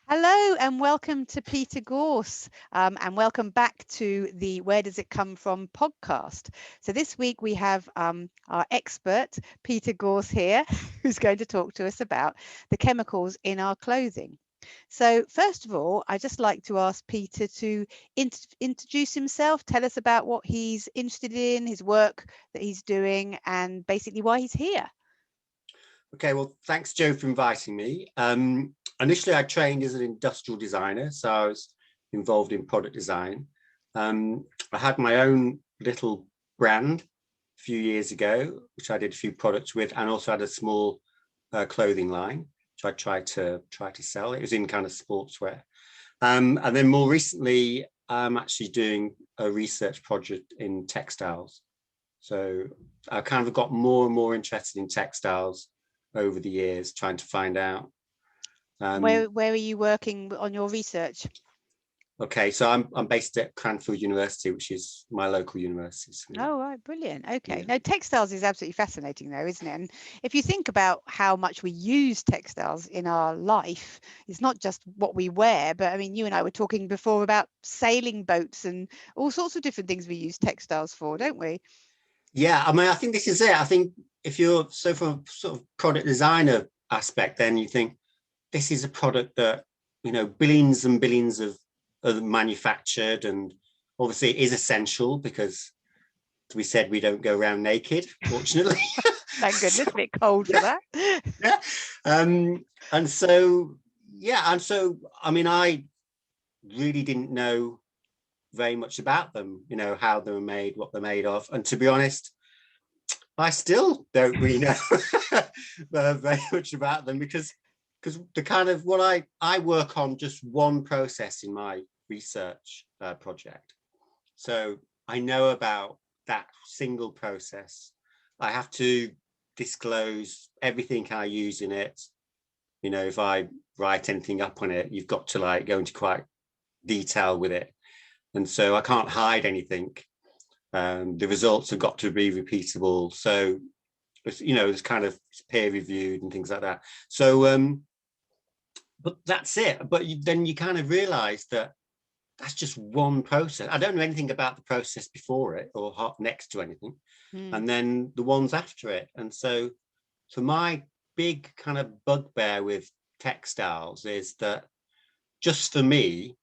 Hello and welcome to Peter Gorse, and welcome back to the Where Does It Come From podcast. So this week we have our expert, Peter Gorse here, who's going to talk to us about the chemicals in our clothing. So first of all, I'd just like to ask Peter to introduce himself, tell us about what he's interested in, his work that he's doing, and basically why he's here. Okay, well, thanks, Joe, for inviting me. Initially, I trained as an industrial designer, so I was involved in product design. I had my own little brand a few years ago, which I did a few products with, and also had a small clothing line, which I tried to sell. It was in kind of sportswear. And then more recently, I'm actually doing a research project in textiles. So I kind of got more and more interested in textiles over the years, trying to find out. Where are you working on your research? Okay, so I'm based at Cranfield University, which is my local university. So, oh, right, brilliant. Okay. yeah. Now, textiles is absolutely fascinating, though, isn't it? And if you think about how much we use textiles in our life, it's not just what we wear, but I mean, you and I were talking before about sailing boats and all sorts of different things we use textiles for, don't we? Yeah, I mean, I think this is it. I think if you're from a sort of product designer aspect, then you think this is a product that, billions and billions of manufactured, and obviously it is essential because, as we said, we don't go around naked, fortunately. Thank goodness, a bit cold for that. Yeah. And so, I mean, I really didn't know very much about them, how they were made, what they're made of. And to be honest, I still don't really know very much about them because the kind of what I work on just one process in my research project. So I know about that single process. I have to disclose everything I use in it. If I write anything up on it, you've got to go into quite detail with it. And so I can't hide anything. The results have got to be repeatable. So, it's kind of peer reviewed and things like that. So, but that's it. But then you kind of realize that that's just one process. I don't know anything about the process before it or next to anything. And then the ones after it. And so my big kind of bugbear with textiles is that just for me,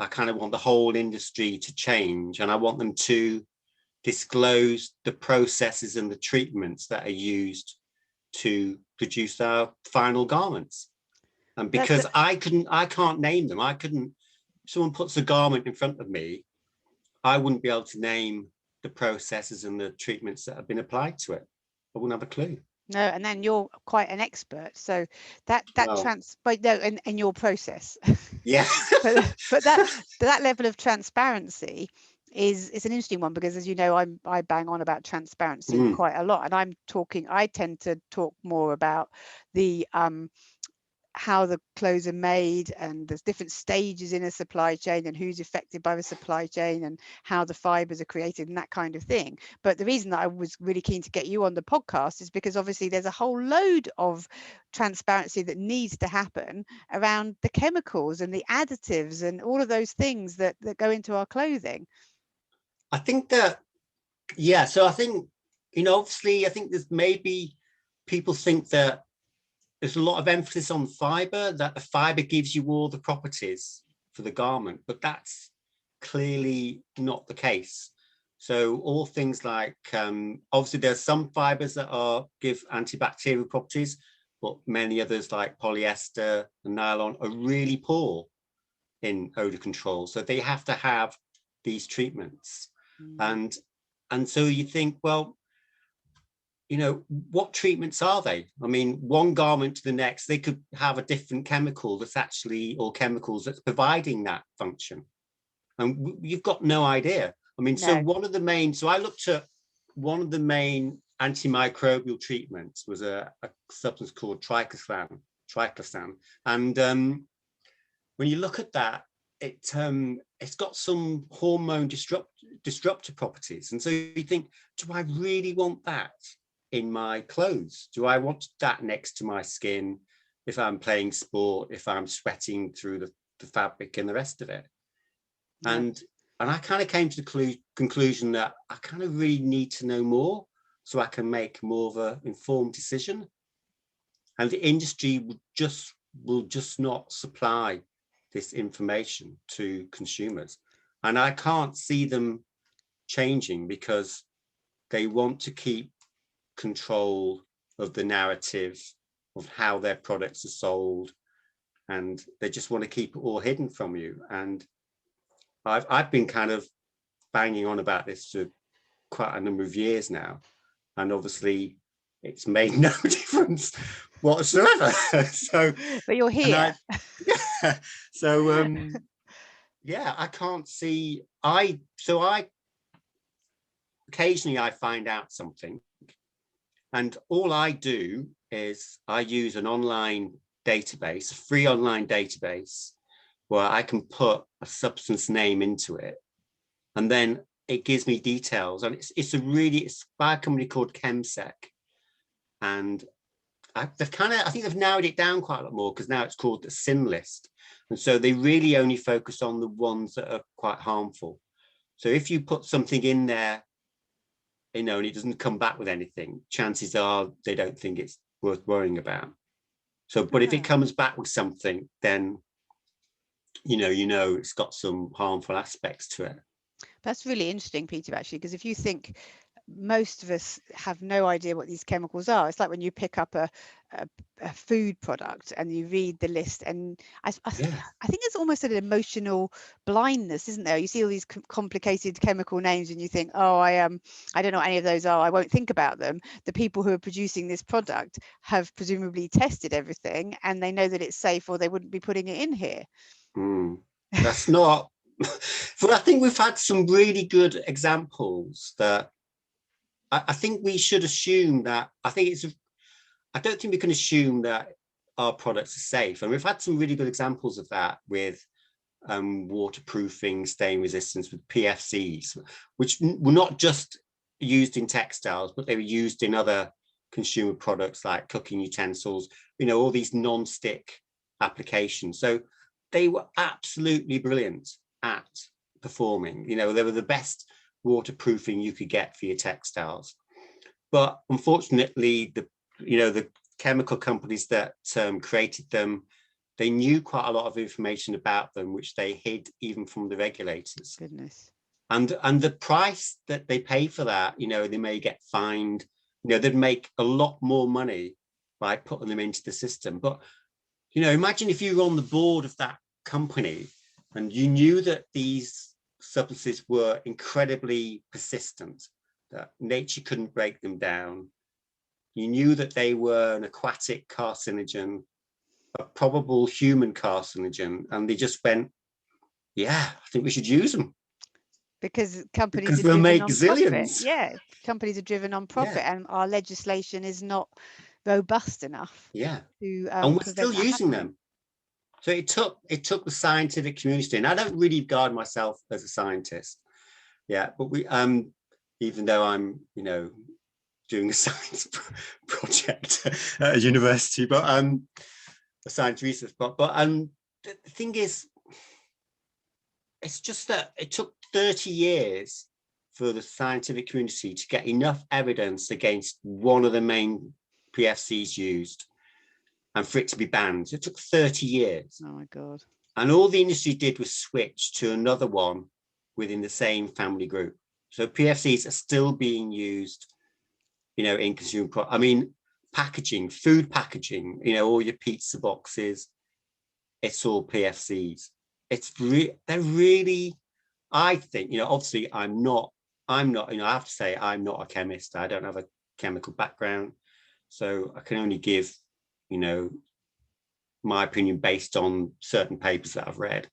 I kind of want the whole industry to change, and I want them to disclose the processes and the treatments that are used to produce our final garments. And because I can't name them, if someone puts a garment in front of me, I wouldn't be able to name the processes and the treatments that have been applied to it. I wouldn't have a clue. No, and then you're quite an expert, so but in your process. Yeah. but that level of transparency is an interesting one, because, as you know, I bang on about transparency quite a lot, and I tend to talk more about the how the clothes are made, and there's different stages in a supply chain, and who's affected by the supply chain, and how the fibers are created, and that kind of thing. But the reason that I was really keen to get you on the podcast is because obviously there's a whole load of transparency that needs to happen around the chemicals and the additives and all of those things that go into our clothing. I think that, yeah, so I think, obviously, I think there's maybe people think that there's a lot of emphasis on fiber, that the fiber gives you all the properties for the garment, but that's clearly not the case. So all things like, obviously there's some fibers that give antibacterial properties, but many others like polyester and nylon are really poor in odor control. So they have to have these treatments. And so you think, well, what treatments are they? I mean, one garment to the next, they could have a different chemical chemicals that's providing that function. And you've got no idea. I mean, so I looked at one of the main antimicrobial treatments was a substance called triclosan. And when you look at that, it's got some hormone disruptor properties. And so you think, do I really want that in my clothes? Do I want that next to my skin? if I'm playing sport, if I'm sweating through the fabric and the rest of it. Yeah. And I kind of came to the conclusion that I kind of really need to know more so I can make more of an informed decision. And the industry will just not supply this information to consumers. And I can't see them changing because they want to keep control of the narrative of how their products are sold, and they just want to keep it all hidden from you. And I've been kind of banging on about this for quite a number of years now, and obviously it's made no difference whatsoever. So, but you're here. So yeah, I can't see. Occasionally I find out something, and all I do is I use an online database, a free online database, where I can put a substance name into it, and then it gives me details. And it's by a company called ChemSec, and I think they've narrowed it down quite a lot more, because now it's called the sin list, and so they really only focus on the ones that are quite harmful. So if you put something in there, and it doesn't come back with anything, chances are they don't think it's worth worrying about. So, but if it comes back with something, then it's got some harmful aspects to it. That's really interesting, Peter, actually, because if you think, most of us have no idea what these chemicals are. It's like when you pick up a food product and you read the list, and I think it's almost an emotional blindness, isn't there? You see all these complicated chemical names and you think, oh, I don't know what any of those are, I won't think about them. The people who are producing this product have presumably tested everything and they know that it's safe, or they wouldn't be putting it in here. That's not but I think we've had some really good examples that I think we should assume that. I don't think we can assume that our products are safe. And we've had some really good examples of that with waterproofing, stain resistance, with PFCs, which were not just used in textiles, but they were used in other consumer products like cooking utensils, all these non-stick applications. So they were absolutely brilliant at performing. They were the best waterproofing you could get for your textiles. But unfortunately, the chemical companies that created them, they knew quite a lot of information about them, which they hid even from the regulators. Goodness. And the price that they pay for that, they may get fined. They'd make a lot more money by putting them into the system. But imagine if you were on the board of that company and you knew that these substances were incredibly persistent, that nature couldn't break them down. You knew that they were an aquatic carcinogen, a probable human carcinogen, and they just went, yeah, I think we should use them. Because companies are driven on profit. Yeah, companies are driven on profit, and our legislation is not robust enough. Yeah, to and we're still using them. So it took the scientific community, and I don't really regard myself as a scientist. Yeah, but we even though I'm doing a science project at a university, but a science research, but the thing is, it's just that it took 30 years for the scientific community to get enough evidence against one of the main PFCs used and for it to be banned. It took 30 years. Oh my God. And all the industry did was switch to another one within the same family group. So PFCs are still being used, in consumer products. I mean, packaging, food packaging, all your pizza boxes, it's all PFCs. They're really, I think, obviously I'm not, I have to say I'm not a chemist. I don't have a chemical background. So I can only give, my opinion based on certain papers that I've read.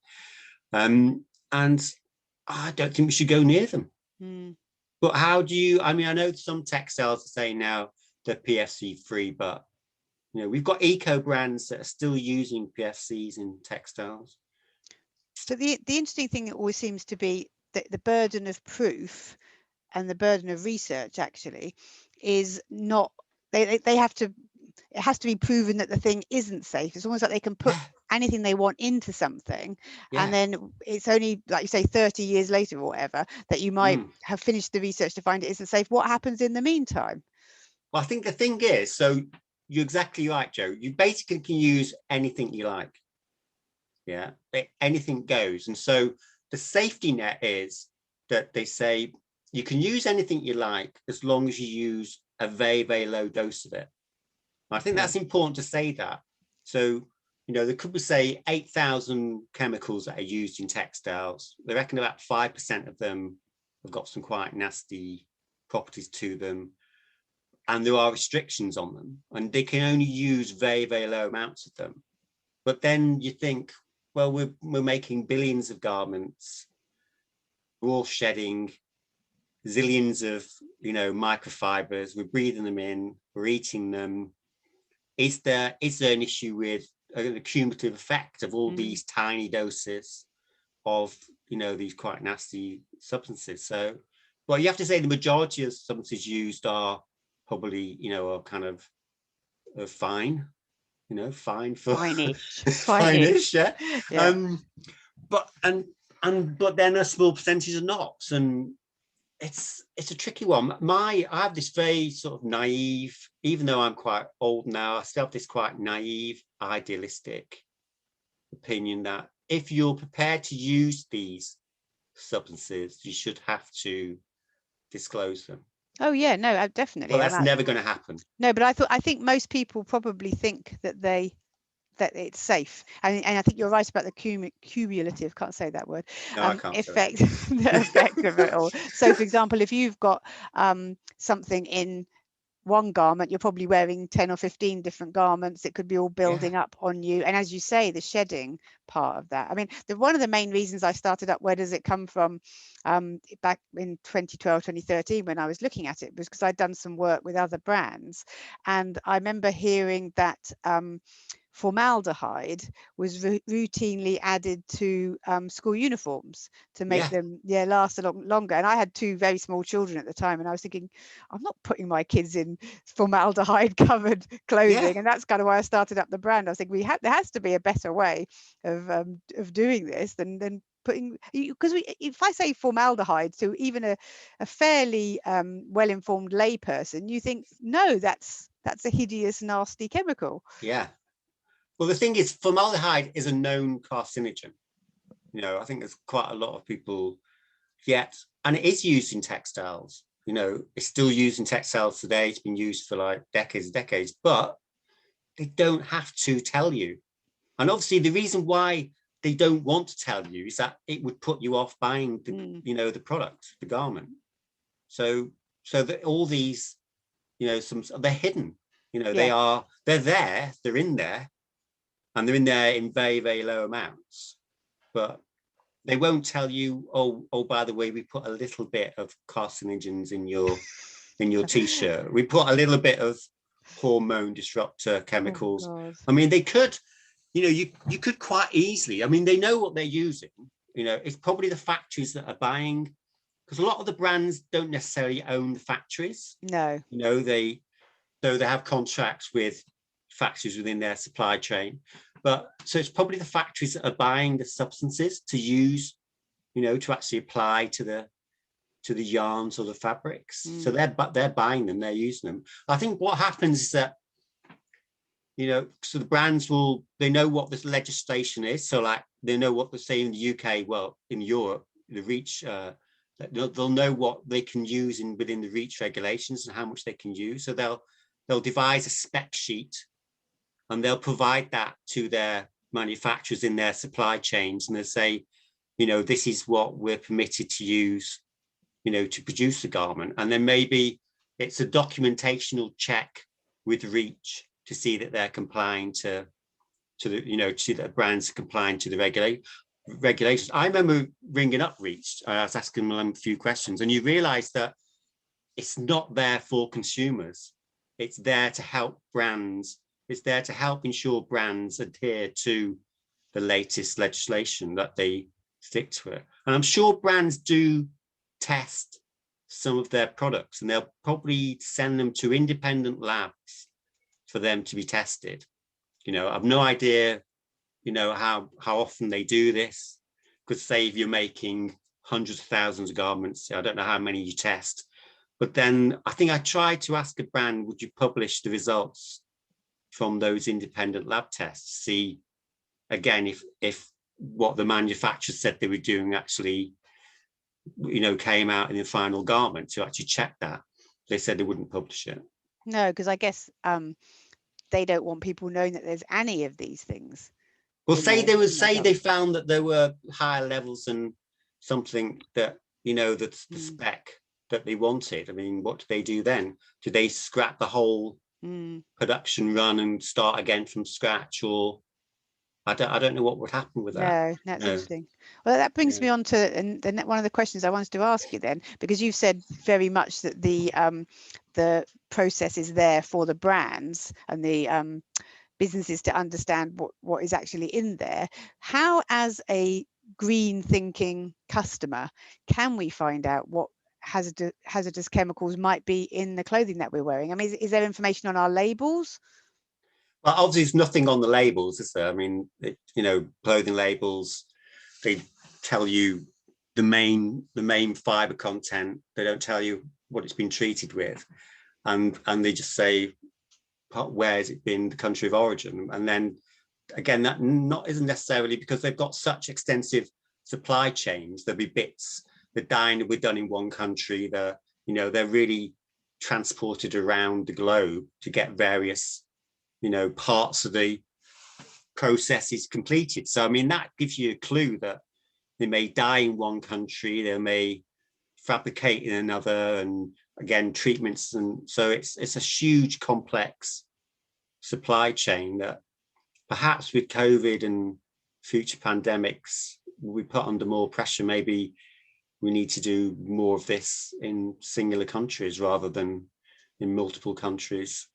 And I don't think we should go near them. But how do you, I know some textiles are saying now they're PFC free, but we've got eco brands that are still using PFCs in textiles. So the interesting thing always seems to be that the burden of proof and the burden of research actually is not, they have to it has to be proven that the thing isn't safe. It's almost like they can put anything they want into something, and then it's only, like you say, 30 years later or whatever, that you might have finished the research to find it isn't safe. What happens in the meantime? Well, I think the thing is, so you're exactly right, Joe. You basically can use anything you like. Yeah, anything goes. And so the safety net is that they say you can use anything you like as long as you use a very, very low dose of it. I think that's important to say that. So, there could be, say, 8,000 chemicals that are used in textiles. They reckon about 5% of them have got some quite nasty properties to them. And there are restrictions on them. And they can only use very, very low amounts of them. But then you think, well, we're making billions of garments. We're all shedding zillions of, microfibers. We're breathing them in. We're eating them. Is there an issue with the cumulative effect of all these tiny doses of, these quite nasty substances? So, well, you have to say the majority of substances used are probably, are kind of fine. Fine for fine-ish, yeah. But then a small percentage are not, and it's a tricky one. I have this very sort of naive, even though I'm quite old now, I still have this quite naive, idealistic opinion that if you're prepared to use these substances, you should have to disclose them. Oh yeah, no, definitely. Well, that's never going to happen. No, but I think most people probably think that it's safe, and I think you're right about the cumulative, can't say that word, effect the effect of it all. So for example, if you've got something in one garment, you're probably wearing 10 or 15 different garments. It could be all building up on you, and as you say, the shedding part of that. I mean, one of the main reasons I started up Where Does It Come From back in 2012 2013 when I was looking at it was because I'd done some work with other brands, and I remember hearing that formaldehyde was routinely added to school uniforms to make them last a lot longer. And I had two very small children at the time, and I was thinking, I'm not putting my kids in formaldehyde covered clothing. And that's kind of why I started up the brand. I was thinking there has to be a better way of doing this than putting, because if I say formaldehyde to even a fairly well-informed layperson, you think, no, that's a hideous, nasty chemical. Yeah. Well, the thing is, formaldehyde is a known carcinogen. I think there's quite a lot of people and it is used in textiles. It's still used in textiles today. It's been used for like decades, but they don't have to tell you. And obviously the reason why they don't want to tell you is that it would put you off buying the product, the garment. So that all these, they're hidden, they're there, they're in there. And they're in there in very, very low amounts, but they won't tell you, oh, by the way, we put a little bit of carcinogens in your t-shirt. We put a little bit of hormone disruptor chemicals. I mean, they could, you could quite easily. I mean, they know what they're using. It's probably the factories that are buying, because a lot of the brands don't necessarily own the factories. No. They have contracts with factories within their supply chain, but so it's probably the factories that are buying the substances to use, to actually apply to the yarns or the fabrics. So they're buying them, they're using them. I think what happens is that, so the brands they know what this legislation is. So like they know what they say in the UK, well, in Europe, the REACH, they'll know what they can use within the REACH regulations and how much they can use. So they'll devise a spec sheet, and they'll provide that to their manufacturers in their supply chains. And they'll say, this is what we're permitted to use, to produce the garment. And then maybe it's a documentational check with REACH to see that they're complying to the, to see that brands are complying to the regulations. I remember ringing up REACH. I was asking them a few questions, and you realize that it's not there for consumers. It's there to help brands. It's there to help ensure brands adhere to the latest legislation, that they stick to it. And I'm sure brands do test some of their products, and they'll probably send them to independent labs for them to be tested. I've no idea, how often they do this. Because say if you're making hundreds of thousands of garments, I don't know how many you test. But then I think I tried to ask a brand, would you publish the results from those independent lab tests? See, again, if what the manufacturer said they were doing actually, came out in the final garment, to actually check that. They said they wouldn't publish it. No, because I guess they don't want people knowing that there's any of these things. Well, they found that there were higher levels than something that, that's the spec that they wanted. I mean, what do they do then? Do they scrap the whole production run and start again from scratch? Or I don't know what would happen with that. No, that's interesting. Well, that brings me on to and one of the questions I wanted to ask you then, because you've said very much that the process is there for the brands and the businesses to understand what is actually in there. How, as a green thinking customer, can we find out what hazardous chemicals might be in the clothing that we're wearing? I mean, is there information on our labels? Well, obviously there's nothing on the labels, is there? I mean, clothing labels, they tell you the main fiber content. They don't tell you what it's been treated with, and they just say where has it been, the country of origin. And then again, that isn't necessarily, because they've got such extensive supply chains. There'll be bits, the dyeing that we're done in one country, they're really transported around the globe to get various parts of the processes completed. So I mean, that gives you a clue that they may dye in one country, they may fabricate in another, and again, treatments. And so it's a huge complex supply chain that perhaps with COVID and future pandemics we put under more pressure. Maybe we need to do more of this in singular countries rather than in multiple countries.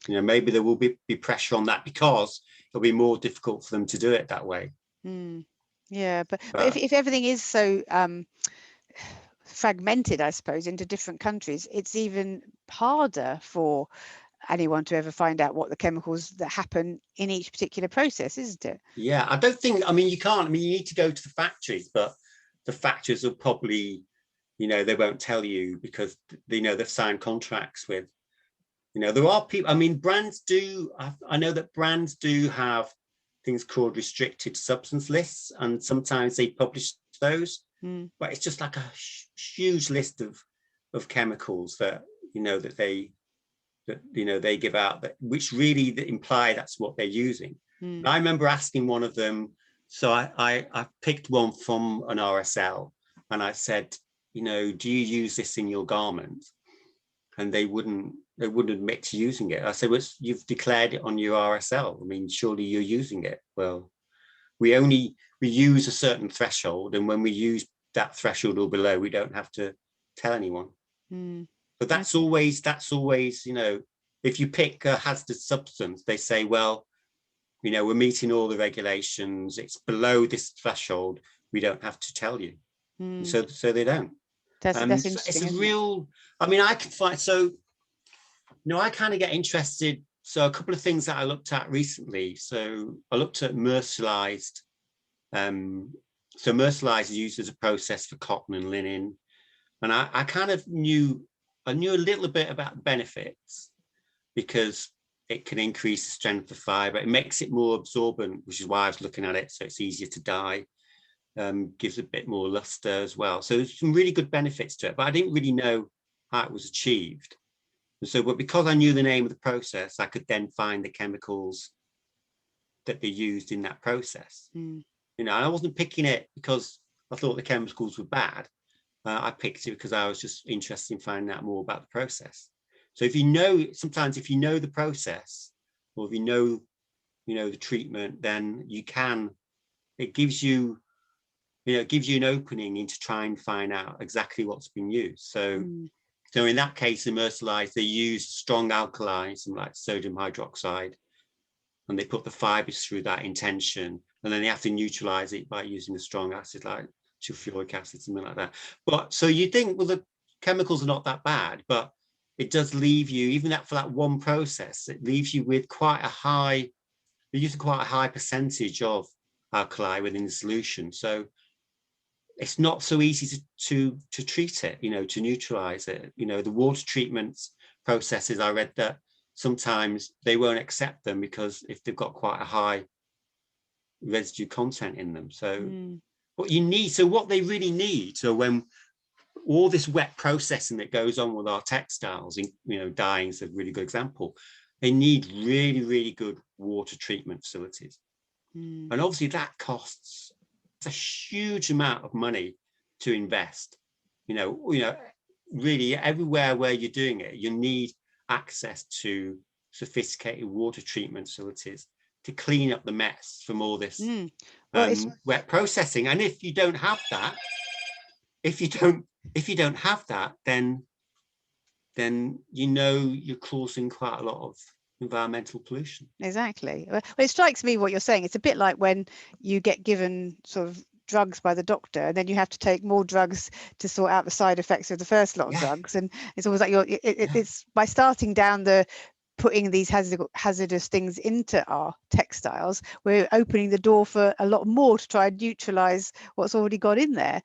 Maybe there will be pressure on that because it'll be more difficult for them to do it that way. Yeah, but if everything is so fragmented, I suppose, into different countries, it's even harder for anyone to ever find out what the chemicals that happen in each particular process, isn't it? Yeah, I don't think, you can't, you need to go to the factories, but the factories will probably, they won't tell you because, they've signed contracts with, there are people, brands do, I know that brands do have things called restricted substance lists, and sometimes they publish those, but it's just like a huge list of chemicals that, that they give out, that which really imply that's what they're using. And I remember asking one of them, so I picked one from an RSL, and I said, do you use this in your garment? And they wouldn't admit to using it. I said, well, you've declared it on your RSL. Surely you're using it. Well, we use a certain threshold, and when we use that threshold or below, we don't have to tell anyone. But that's always, if you pick a hazardous substance, they say, well, we're meeting all the regulations. It's below this threshold. We don't have to tell you. So they don't. That's interesting. It's a real, I can find, so, I kind of get interested. So a couple of things that I looked at recently. So I looked at mercerized. So mercerized is used as a process for cotton and linen. And I kind of knew a little bit about the benefits, because it can increase the strength of fiber. It makes it more absorbent, which is why I was looking at it. So it's easier to dye, gives a bit more luster as well. So there's some really good benefits to it, but I didn't really know how it was achieved. And so, but because I knew the name of the process, I could then find the chemicals that they used in that process. I wasn't picking it because I thought the chemicals were bad. I picked it because I was just interested in finding out more about the process. So sometimes if you know the process, or if you know the treatment, then it gives you an opening into try and find out exactly what's been used. So in that case, in mercerized, they use strong alkali, some like sodium hydroxide, and they put the fibers through that in tension, and then they have to neutralize it by using a strong acid like sulfuric acid, something like that. But so you think, well, the chemicals are not that bad, but it does leave you, even that for that one process, it leaves you with quite a high, we're using quite a high percentage of alkali within the solution. So it's not so easy to treat it, to neutralize it. The water treatments processes, I read that sometimes they won't accept them because if they've got quite a high residue content in them. So what they really need, so when all this wet processing that goes on with our textiles, dyeing is a really good example, they need really, really good water treatment facilities. And obviously that costs a huge amount of money to invest. Really everywhere where you're doing it, you need access to sophisticated water treatment facilities to clean up the mess from all this wet processing. And if you don't have that, then you're causing quite a lot of environmental pollution. Exactly. Well, it strikes me what you're saying. It's a bit like when you get given sort of drugs by the doctor, and then you have to take more drugs to sort out the side effects of the first lot of drugs. And it's always like it's by starting down putting these hazardous things into our textiles, we're opening the door for a lot more to try and neutralize what's already got in there.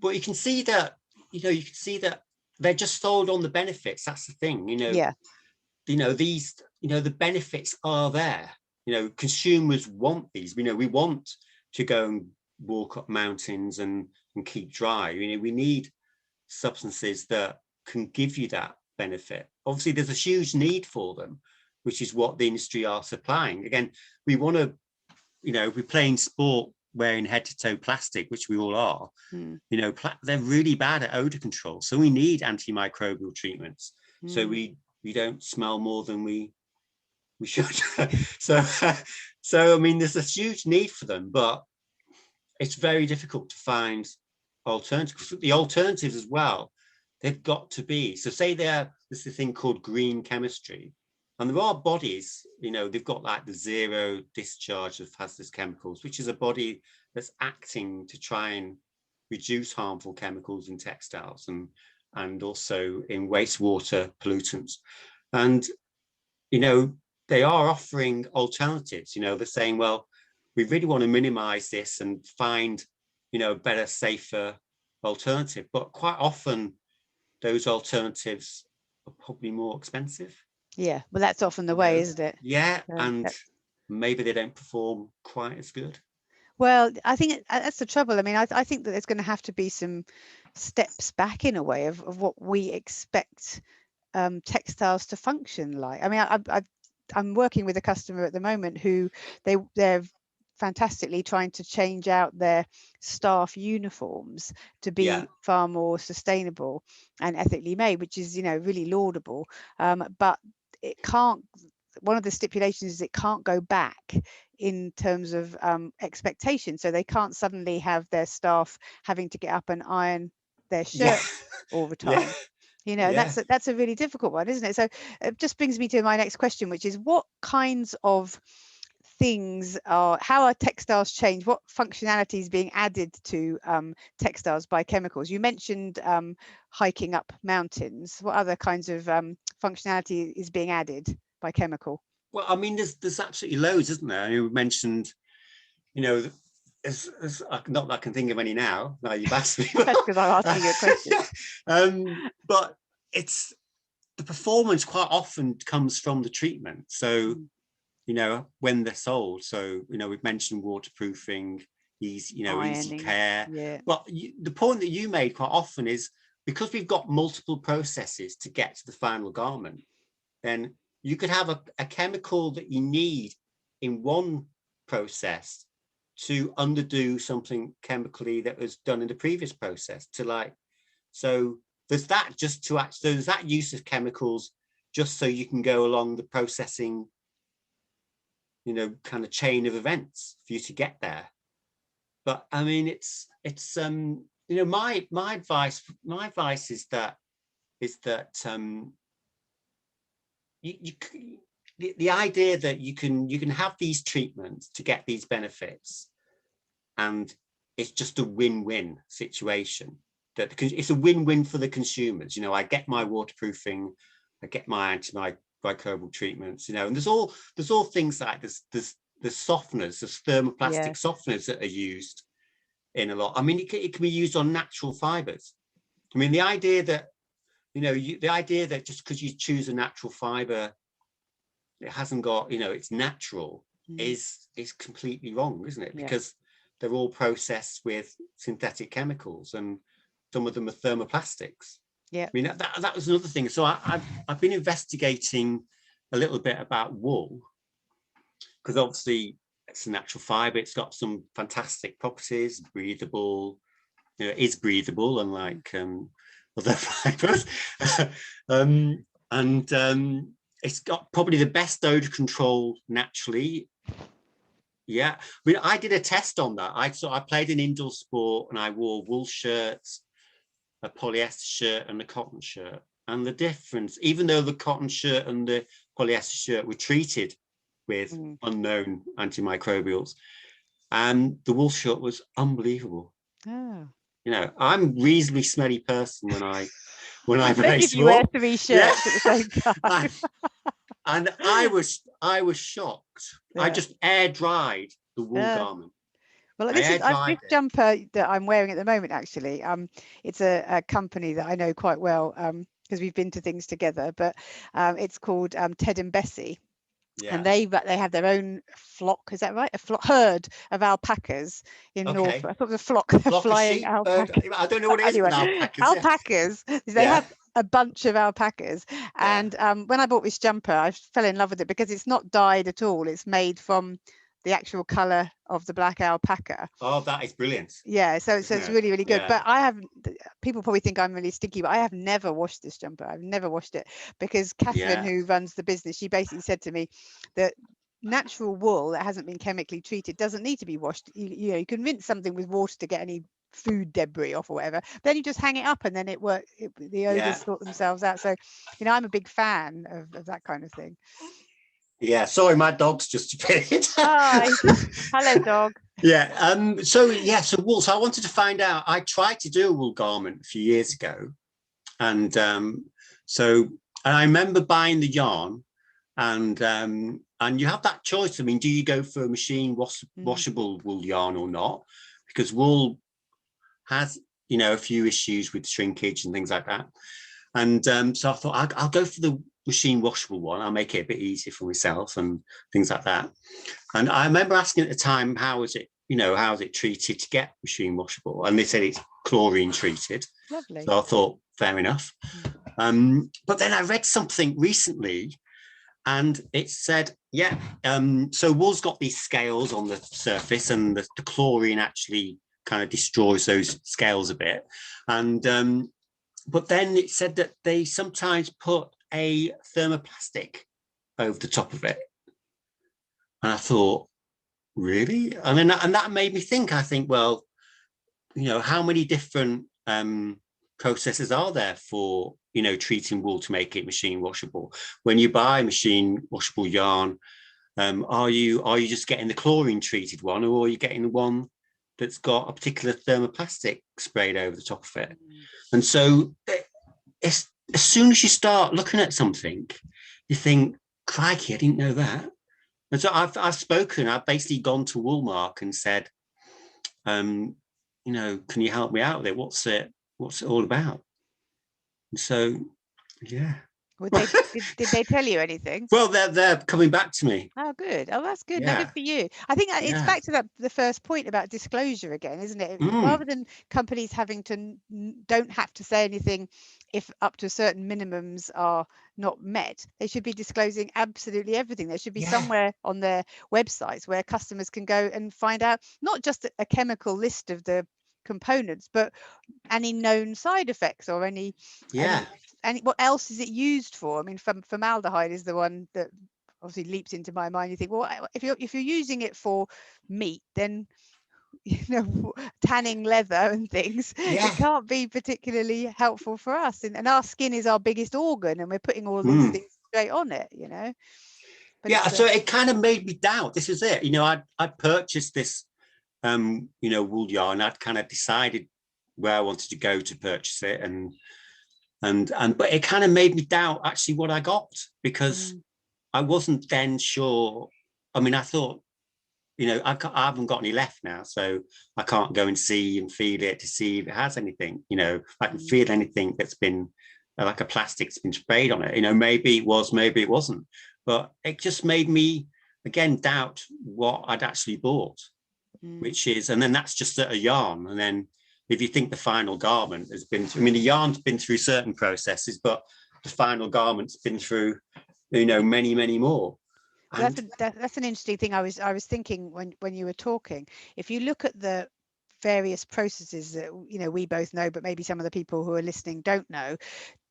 But you can see that they're just sold on the benefits. That's the thing. The benefits are there. Consumers want these. We want to go and walk up mountains and keep dry. We need substances that can give you that benefit. Obviously, there's a huge need for them, which is what the industry are supplying. Again, we want to, if we're playing sport wearing head-to-toe plastic, which we all are, they're really bad at odor control. So we need antimicrobial treatments. So we don't smell more than we should. so I mean, there's a huge need for them, but it's very difficult to find alternatives. The alternatives as well, they've got to be, so say there's a thing called green chemistry, and there are bodies, they've got like the zero discharge of hazardous chemicals, which is a body that's acting to try and reduce harmful chemicals in textiles and also in wastewater pollutants. And, they are offering alternatives. They're saying, well, we really want to minimize this and find, a better, safer alternative. But quite often those alternatives are probably more expensive. Yeah, well, that's often the way, isn't it? Yeah, and maybe they don't perform quite as good. Well, I think that's the trouble. I mean, I think that there's going to have to be some steps back in a way of what we expect textiles to function like. I mean, I'm working with a customer at the moment who they're fantastically trying to change out their staff uniforms to be far more sustainable and ethically made, which is really laudable. But it can't. One of the stipulations is it can't go back in terms of expectation. So they can't suddenly have their staff having to get up and iron their shirt all the time. That's a really difficult one, isn't it? So it just brings me to my next question, which is what kinds of things how are textiles changed? What functionality is being added to textiles by chemicals? You mentioned hiking up mountains. What other kinds of functionality is being added by chemical? Well, I mean, there's absolutely loads, isn't there? I mean, we mentioned, not that I can think of any now you've asked me. That's because I'm asking you a question. But it's the performance quite often comes from the treatment. So, when they're sold. So, we've mentioned waterproofing, easy care. Yeah. But the point that you made quite often is because we've got multiple processes to get to the final garment, then you could have a chemical that you need in one process to underdo something chemically that was done in the previous process so there's that there's that use of chemicals just so you can go along the processing, kind of chain of events for you to get there. But I mean, it's my advice is that the idea that you can have these treatments to get these benefits, and it's just a win-win situation. it's a win-win for the consumers. You know, I get my waterproofing, I get my antimicrobial treatments, you know, and there's all things like there's softeners, there's thermoplastic softeners that are used in a lot. I mean, it can be used on natural fibers. I mean, the idea that, you know, just because you choose a natural fiber, it hasn't got, you know, it's natural is completely wrong, isn't it? Because they're all processed with synthetic chemicals, and some of them are thermoplastics. Yeah. I mean, that was another thing. So I've been investigating a little bit about wool, because obviously it's a natural fiber. It's got some fantastic properties, breathable, you know, it is breathable, unlike other fibers. It's got probably the best odor control naturally. Yeah, I mean, I did a test on that. I played an indoor sport and I wore wool shirts, a polyester shirt and a cotton shirt. And the difference, even though the cotton shirt and the polyester shirt were treated with unknown antimicrobials, and the wool shirt was unbelievable. Oh. You know, I'm a reasonably smelly person when I play if you wear 3 shirts at the same time. And I was shocked. I just air dried the wool garment. Well, this jumper that I'm wearing at the moment, actually, it's a company that I know quite well, because we've been to things together, but it's called Ted and Bessie. Yeah. And they have their own flock, is that right? A herd of alpacas in North. I thought it was a flock of flying alpacas. I don't know what it is. Anyway, alpacas. They have a bunch of alpacas. And when I bought this jumper, I fell in love with it because it's not dyed at all. It's made from the actual color of the black alpaca. Oh, that is brilliant. Yeah, so it's really, really good. But people probably think I'm really stinky, but I have never washed this jumper. I've never washed it because Catherine, who runs the business, she basically said to me that natural wool that hasn't been chemically treated doesn't need to be washed. You know, you can rinse something with water to get any food debris off or whatever, then you just hang it up and then it works. The odors sort themselves out. So, you know, I'm a big fan of that kind of thing. Yeah, sorry, my dog's just appeared. Hi. Hello, dog. So wool. So I wanted to find out. I tried to do a wool garment a few years ago, and I remember buying the yarn, and you have that choice. I mean, do you go for a machine washable wool yarn or not? Because wool has, you know, a few issues with shrinkage and things like that. And so I thought I'll go for the machine washable one. I'll make it a bit easier for myself and things like that. And I remember asking at the time, how is it treated to get machine washable? And they said it's chlorine treated. Lovely. So I thought, fair enough. But then I read something recently and it said, so wool's got these scales on the surface and the chlorine actually kind of destroys those scales a bit. And but then it said that they sometimes put a thermoplastic over the top of it. And I thought, really? And that made me think. I think, well, you know, how many different processes are there for, you know, treating wool to make it machine washable? When you buy machine washable yarn, are you just getting the chlorine treated one, or are you getting the one that's got a particular thermoplastic sprayed over the top of it? And so it's, as soon as you start looking at something, you think, crikey, I didn't know that. And so I've basically gone to Woolmark and said, you know, can you help me out with it? What's it all about? And so, yeah. Did they tell you anything? Well, they're coming back to me. Oh, good. Oh, that's good. No, good for you. I think it's back to the first point about disclosure again, isn't it? Rather than companies don't have to say anything if up to certain minimums are not met, they should be disclosing absolutely everything. There should be somewhere on their websites where customers can go and find out not just a chemical list of the components, but any known side effects or any and what else is it used for? I mean, formaldehyde is the one that obviously leaps into my mind. You think, well, if you're using it for meat, then, you know, tanning leather and things, it can't be particularly helpful for us. And our skin is our biggest organ, and we're putting all these things straight on it, you know. But so it kind of made me doubt. This is it. You know, I purchased this, you know, wool yarn. I'd kind of decided where I wanted to go to purchase it, but it kind of made me doubt actually what I got, because I wasn't then sure. I mean, I thought, I haven't got any left now, so I can't go and see and feel it to see if it has anything. I can feel anything that's been like a plastic's been sprayed on it. Maybe it was, maybe it wasn't, but it just made me again doubt what I'd actually bought, which is, and then that's just a yarn. And then if you think the final garment has been, the yarn's been through certain processes, but the final garment's been through, many, many more. Well, that's an interesting thing. I was thinking when you were talking, if you look at the various processes that we both know, but maybe some of the people who are listening don't know,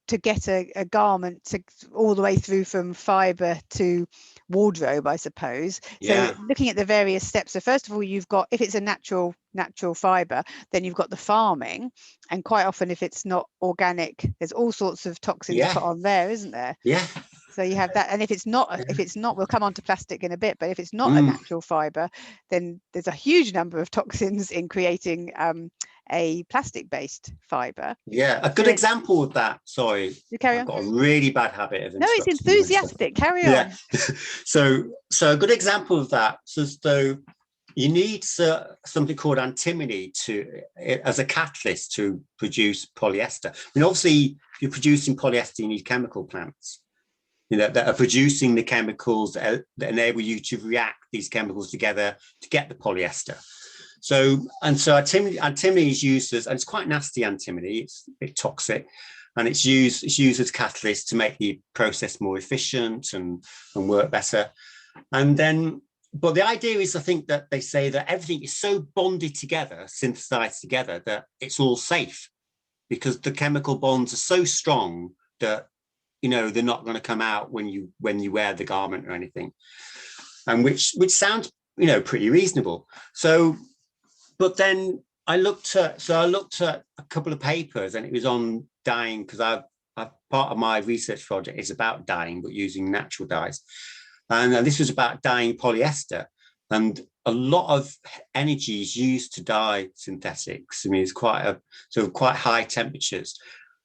to get a garment all the way through from fibre to wardrobe, I suppose. Yeah. So looking at the various steps. So first of all, you've got, if it's a natural fibre, then you've got the farming, and quite often if it's not organic, there's all sorts of toxins put on there, isn't there? Yeah. So you have that, and if it's not, we'll come on to plastic in a bit, but if it's not a natural fibre, then there's a huge number of toxins in creating a plastic-based fibre. Yeah, a good example of that. Sorry, you carry on. I've got a really bad habit of No, it's enthusiastic. Carry on. Yeah. So a good example of that. So you need something called antimony as a catalyst to produce polyester. Obviously, if you're producing polyester, you need chemical plants, that are producing the chemicals that enable you to react these chemicals together to get the polyester. So antimony is used as, and it's quite nasty antimony, it's a bit toxic, and it's used as catalyst to make the process more efficient and work better. And then, but the idea is, I think that they say that everything is so bonded together, synthesized together, that it's all safe, because the chemical bonds are so strong that they're not going to come out when you wear the garment or anything, and which sounds pretty reasonable. So, but then I looked at a couple of papers, and it was on dyeing, because I've part of my research project is about dyeing, but using natural dyes, and this was about dyeing polyester, and a lot of energy is used to dye synthetics. It's quite high temperatures,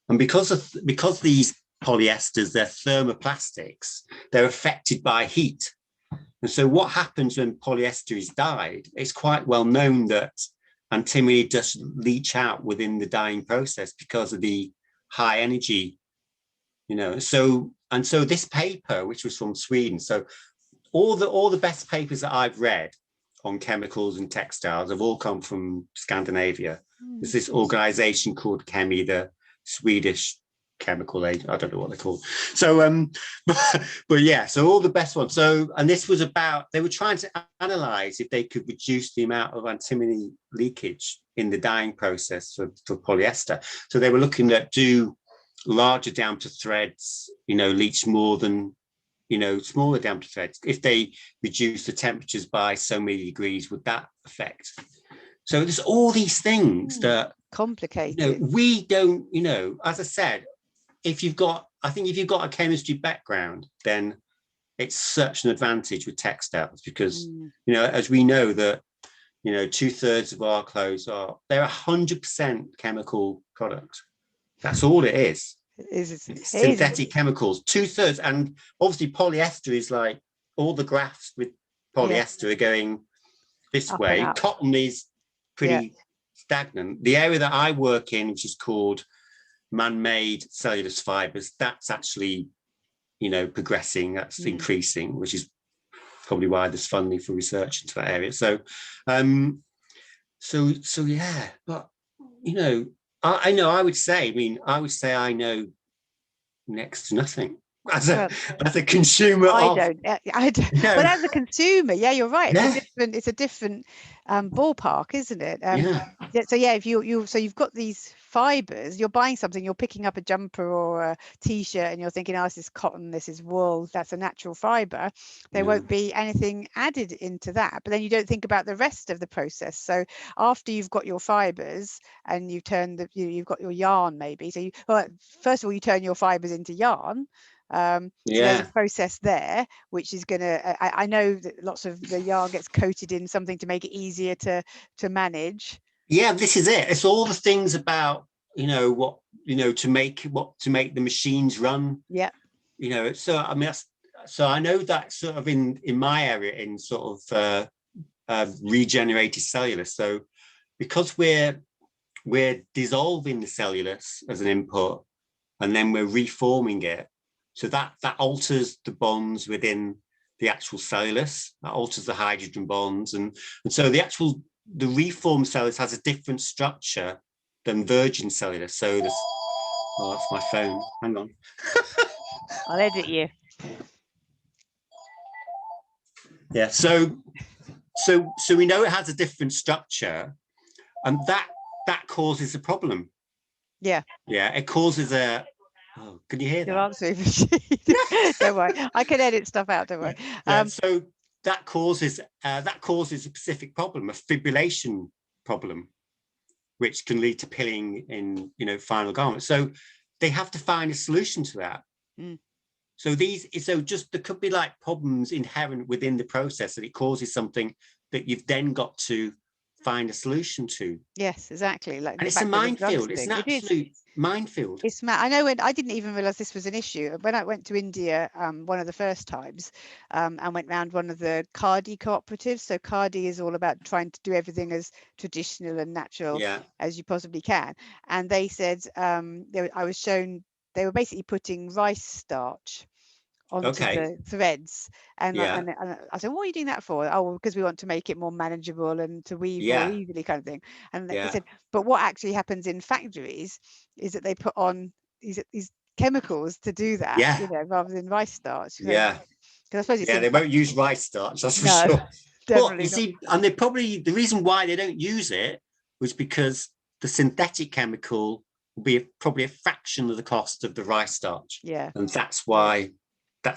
and because these polyesters, they're thermoplastics, they're affected by heat. And so what happens when polyester is dyed, it's quite well known that antimony does leach out within the dyeing process because of the high energy, So this paper, which was from Sweden, so all the best papers that I've read on chemicals and textiles have all come from Scandinavia. There's this organization called Chemi, the Swedish chemical aid, I don't know what they're called. So but yeah, so all the best ones. So, and this was about, they were trying to analyze if they could reduce the amount of antimony leakage in the dyeing process for polyester. So they were looking at, do larger diameter threads leach more than smaller diameter threads? If they reduce the temperatures by so many degrees, would that affect? So there's all these things that complicated. We don't, as I said, if you've got a chemistry background, then it's such an advantage with textiles, because as we know that 2/3 of our clothes they're 100% chemical products. That's all it is. It's synthetic chemicals, 2/3. And obviously polyester is like, all the graphs with polyester are going this up way. Cotton is pretty stagnant. The area that I work in, which is called man-made cellulose fibers, that's actually progressing, that's increasing, which is probably why there's funding for research into that area. So yeah, but I would say I know next to nothing as a consumer. I don't. But as a consumer, yeah, you're right. It's a different ballpark, isn't it? So yeah, if you've got these fibers, you're buying something, you're picking up a jumper or a t-shirt, and you're thinking, oh, this is cotton, this is wool, that's a natural fiber. There won't be anything added into that. But then you don't think about the rest of the process. So after you've got your fibers and you've turned you've got your yarn, maybe. So first of all, you turn your fibers into yarn. So there's a process there, which is going to, I know that lots of the yarn gets coated in something to make it easier to manage. Yeah, this is it. It's all the things about, what, to make the machines run. Yeah. So I mean, so I know that sort of in my area, in sort of regenerated cellulose. So because we're dissolving the cellulose as an input, and then we're reforming it, so that alters the bonds within the actual cellulose, that alters the hydrogen bonds, and so the reformed cellulose has a different structure than virgin cellulose. So this, oh, that's my phone. Hang on. I'll edit you. Yeah. So we know it has a different structure, and that causes a problem. Yeah. Yeah. It causes a. Oh, can you hear Your that? answering machine. Don't worry. I can edit stuff out. Don't worry. Yeah, so that causes a specific problem, a fibrillation problem, which can lead to pilling in final garments. So they have to find a solution to that. So there could be like problems inherent within the process that it causes something that you've then got to find a solution to. Yes, exactly. Like, and it's a minefield. It's an absolute minefield. It's I know, when I didn't even realize this was an issue when I went to India one of the first times, and went round one of the Khadi cooperatives. So Khadi is all about trying to do everything as traditional and natural as you possibly can. And they said, I was shown they were basically putting rice starch onto the threads, and I said, what are you doing that for? Oh, well, because we want to make it more manageable and to weave more easily, kind of thing. And they said, but what actually happens in factories is that they put on these chemicals to do that, rather than rice starch. Because I suppose they won't use rice starch, that's for sure. But you see, and the reason why they don't use it was because the synthetic chemical will be probably a fraction of the cost of the rice starch. And that's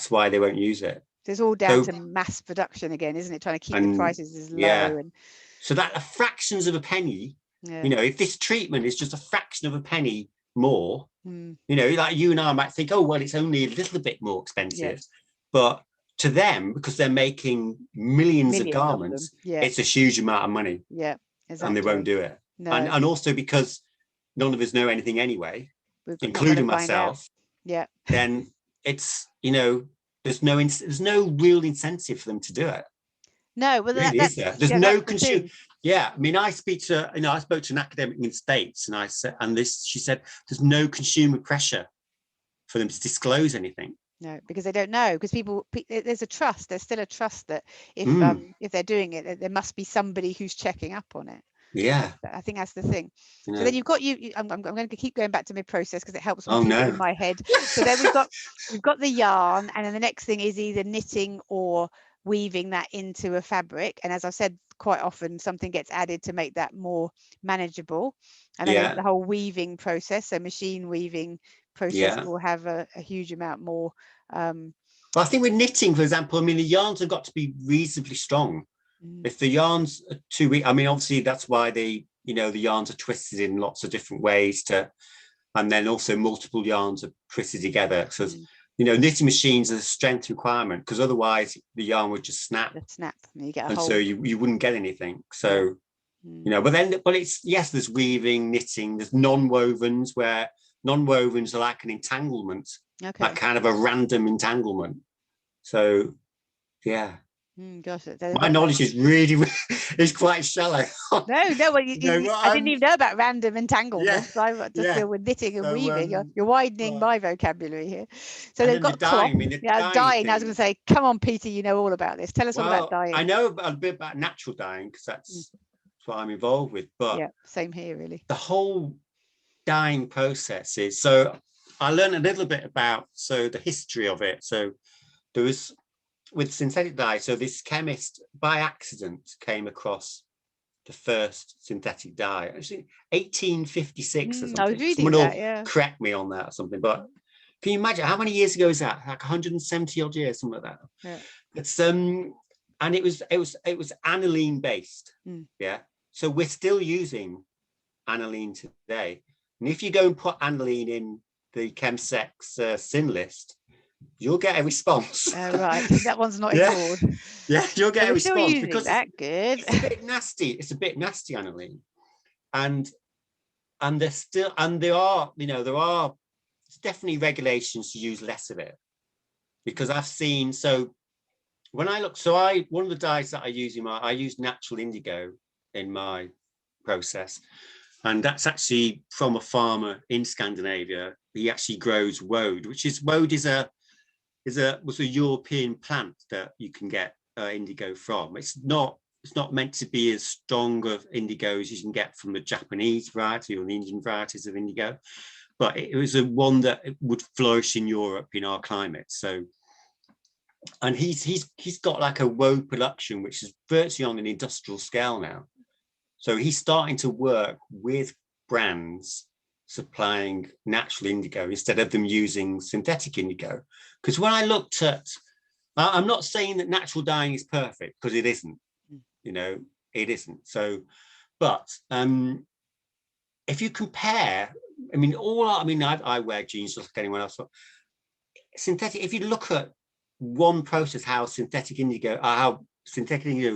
why they won't use it. It's all down to mass production again, isn't it? Trying to keep the prices as low. And so that fractions of a penny, if this treatment is just a fraction of a penny more, like you and I might think, oh, well, it's only a little bit more expensive. But to them, because they're making millions of garments, it's a huge amount of money. Yeah, exactly. And they won't do it. No. And also because none of us know anything anyway, including myself, then it's, there's no real incentive for them to do it. No, well, really, is there? There's no consumer. Yeah, I mean, I spoke to an academic in the States, and she said there's no consumer pressure for them to disclose anything. No, because they don't know. Because there's a trust. There's still a trust that if they're doing it, there must be somebody who's checking up on it. Yeah, I think that's the thing. So then you've got I'm going to keep going back to mid-process because it helps me keep it in my head. So then we've got the yarn, and then the next thing is either knitting or weaving that into a fabric. And as I've said, quite often something gets added to make that more manageable. And then the whole weaving process, so machine weaving process, will have a huge amount more. Well, I think with knitting, for example, I mean, the yarns have got to be reasonably strong. If the yarns are too weak, I mean, obviously that's why the yarns are twisted in lots of different ways and then also multiple yarns are twisted together. So, knitting machines are a strength requirement, because otherwise the yarn would just snap. And you get a hole. So you wouldn't get anything. So, but it's, there's weaving, knitting, there's non-wovens, where non-wovens are like an entanglement, like kind of a random entanglement. So, gosh, my knowledge is really is quite shallow. No, well, I didn't even know about random entanglements. I just deal with knitting and weaving. You're widening my vocabulary here. So they've got dyeing. Dyeing. I was going to say, come on, Peter, you know all about this. Tell us all about dyeing. I know a bit about natural dyeing because that's what I'm involved with. But same here, really. The whole dyeing process is, so I learned a little bit about the history of it. So there was, with synthetic dye, so this chemist by accident came across the first synthetic dye, actually 1856 or something. I was reading Someone that, will correct me on that or something, but can you imagine how many years ago is that? Like 170 odd years, something like that. It's and it was aniline based. So we're still using aniline today, and if you go and put aniline in the Chemsex sin list, you'll get a response. Right, that one's not ignored. You'll get a response because that. Good. It's a bit nasty. It's a bit nasty, aniline. and there's still, and there are definitely regulations to use less of it, because I've seen, so when I look, so one of the dyes that I use I use natural indigo in my process, and that's actually from a farmer in Scandinavia. He actually grows woad, woad was a European plant that you can get indigo from. It's not meant to be as strong of indigo as you can get from the Japanese variety or the Indian varieties of indigo, but it was one that would flourish in Europe in our climate. So, and he's got like a woad production which is virtually on an industrial scale now. So he's starting to work with brands supplying natural indigo instead of them using synthetic indigo. Because when I looked at, I'm not saying that natural dyeing is perfect, because it isn't, it isn't. So, but if you compare, I wear jeans just like anyone else. Synthetic, if you look at one process, how synthetic indigo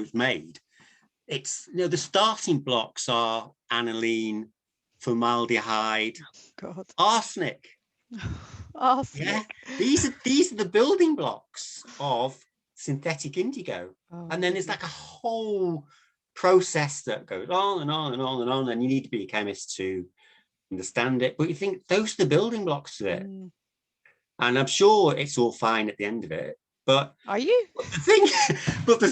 is made, it's, the starting blocks are aniline, formaldehyde, arsenic. Arsenic. Yeah, these are the building blocks of synthetic indigo. And then there's like a whole process that goes on and on and on and on, and you need to be a chemist to understand it. But you think those are the building blocks of it. And I'm sure it's all fine at the end of it. But are you? The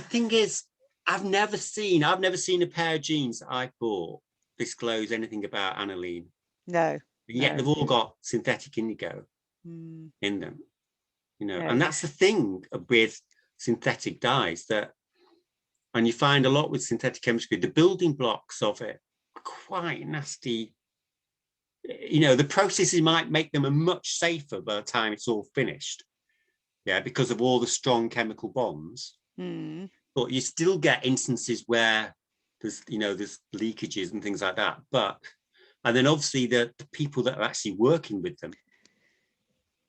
thing is, I've never seen a pair of jeans that I bought disclose anything about aniline. No. Yet they've all got synthetic indigo in them, and that's the thing with synthetic dyes, and you find a lot with synthetic chemistry, the building blocks of it are quite nasty. The processes might make them much safer by the time it's all finished, because of all the strong chemical bonds. But you still get instances where there's leakages and things like that. And then obviously the people that are actually working with them,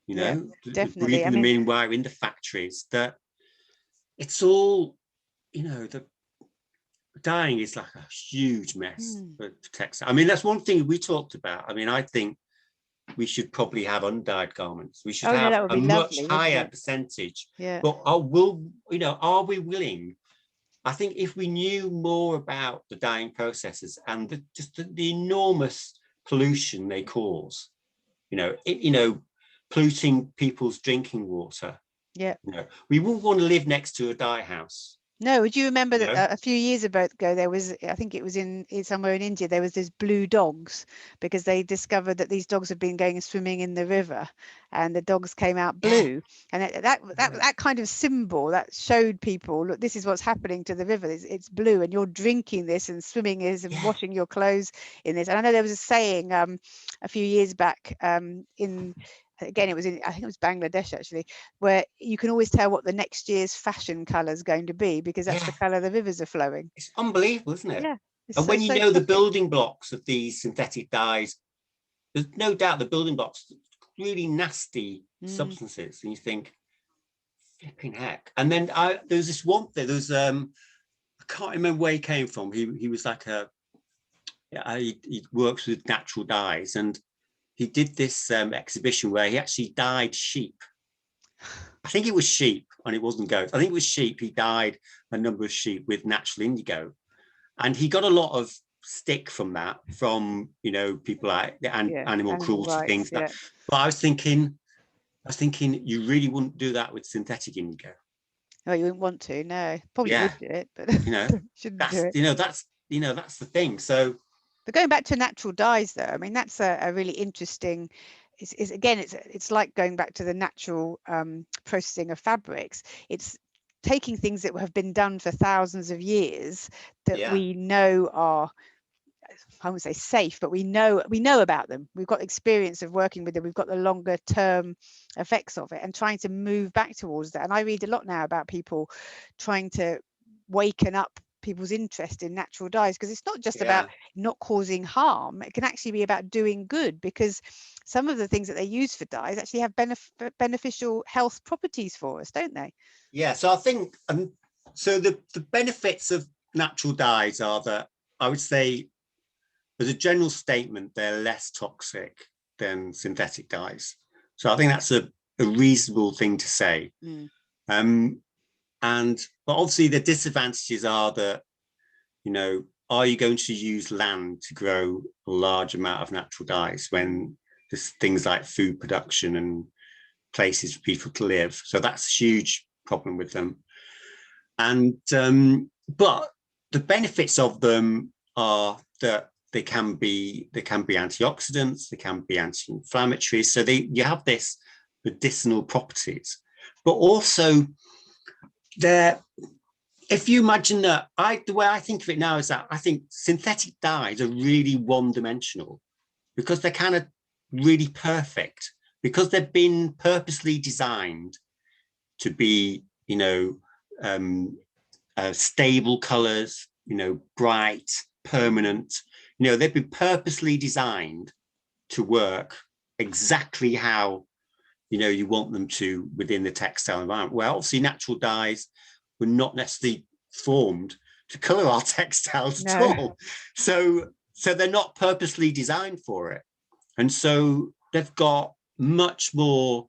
definitely breathing them in while in the factories, that it's all, the dyeing is like a huge mess for textile. That's one thing we talked about. I think we should probably have undyed garments. We should have a much higher percentage. But are we willing? I think if we knew more about the dyeing processes and the enormous pollution they cause, polluting people's drinking water. We wouldn't want to live next to a dye house. No, would you remember that a few years ago there was, I think it was in somewhere in India, there was this blue dogs, because they discovered that these dogs had been going swimming in the river and the dogs came out blue. And that kind of symbol that showed people, look, this is what's happening to the river. It's blue, and you're drinking this and swimming this and washing your clothes in this. And I know there was a saying a few years back again, I think it was Bangladesh actually, where you can always tell what the next year's fashion color is going to be, because that's the color the rivers are flowing. It's unbelievable, isn't it? Yeah. And when you know the building blocks of these synthetic dyes, there's no doubt the building blocks are really nasty substances, and you think, flipping heck. And then there's this one thing. I can't remember where he came from. He was like he works with natural dyes, and he did this exhibition where he actually dyed sheep. I think it was sheep, and it wasn't goats. I think it was sheep. He dyed a number of sheep with natural indigo, and he got a lot of stick from that, from people like animal cruelty rights, things. But I was thinking, you really wouldn't do that with synthetic indigo. No, you wouldn't want to. No, probably would do it, but shouldn't do it. That's the thing. So. But going back to natural dyes, though, that's a really interesting. It's like going back to the natural processing of fabrics. It's taking things that have been done for thousands of years that we know are, I wouldn't say safe, but we know about them. We've got experience of working with them. We've got the longer term effects of it, and trying to move back towards that. And I read a lot now about people trying to waken up people's interest in natural dyes, because it's not just about not causing harm. It can actually be about doing good, because some of the things that they use for dyes actually have beneficial health properties for us, don't they? So I think so the benefits of natural dyes are that I would say, as a general statement, they're less toxic than synthetic dyes. So I think that's a reasonable thing to say. But obviously the disadvantages are that, you know, are you going to use land to grow a large amount of natural dyes when there's things like food production and places for people to live? So that's a huge problem with them. And but the benefits of them are that they can be antioxidants, they can be anti-inflammatory. So you have this medicinal properties, but also if you imagine that, the way I think of it now is that I think synthetic dyes are really one-dimensional because they're kind of really perfect, because they've been purposely designed to be, you know, stable colors, you know, bright, permanent. You know, they've been purposely designed to work exactly how, you know, you want them to within the textile environment. Well, obviously natural dyes were not necessarily formed to color our textiles at all. So they're not purposely designed for it. And so they've got much more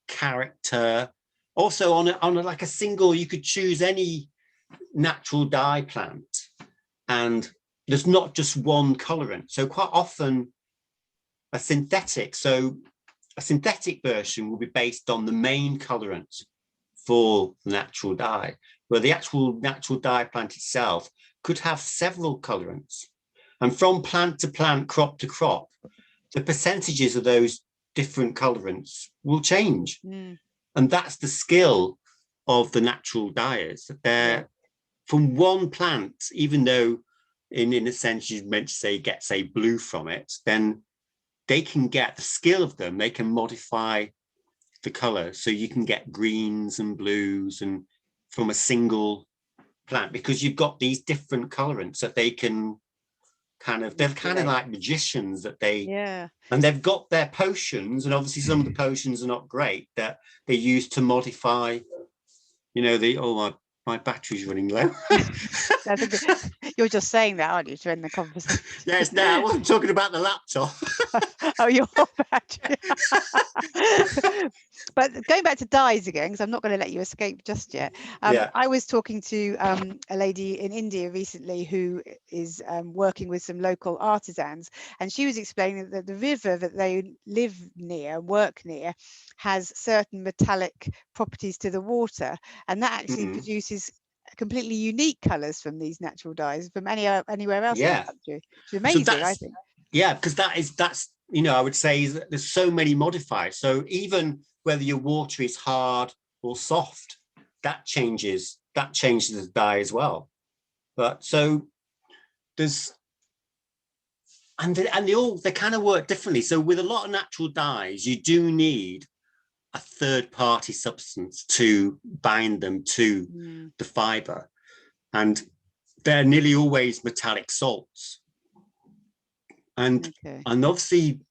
character. Also on like a single, you could choose any natural dye plant and there's not just one colorant. So quite often a synthetic version will be based on the main colorant for the natural dye, where the actual natural dye plant itself could have several colorants. And from plant to plant, crop to crop, the percentages of those different colorants will change. And that's the skill of the natural dyers. They're from one plant, even though in a sense you're meant to say get, say, blue from it, then they can get the skill of them. They can modify the color. So you can get greens and blues and from a single plant, because you've got these different colorants that they can they're kind of like magicians that and they've got their potions, and obviously some of the potions are not great, that they use to modify, you know, my battery's running low. You're just saying that, aren't you, to end the conversation? Yes, no, I wasn't talking about the laptop. Oh, your battery. But going back to dyes again, because I'm not going to let you escape just yet. I was talking to a lady in India recently who is working with some local artisans, and she was explaining that the river that they live near, work near, has certain metallic properties to the water, and that actually produces completely unique colors from these natural dyes from anywhere else in the country. It's amazing, I think. Yeah, because that's you know, I would say that there's so many modifiers. So even whether your water is hard or soft, that changes the dye as well. But so there's they kind of work differently. So with a lot of natural dyes, you do need a third-party substance to bind them to the fiber, and they're nearly always metallic salts. And obviously,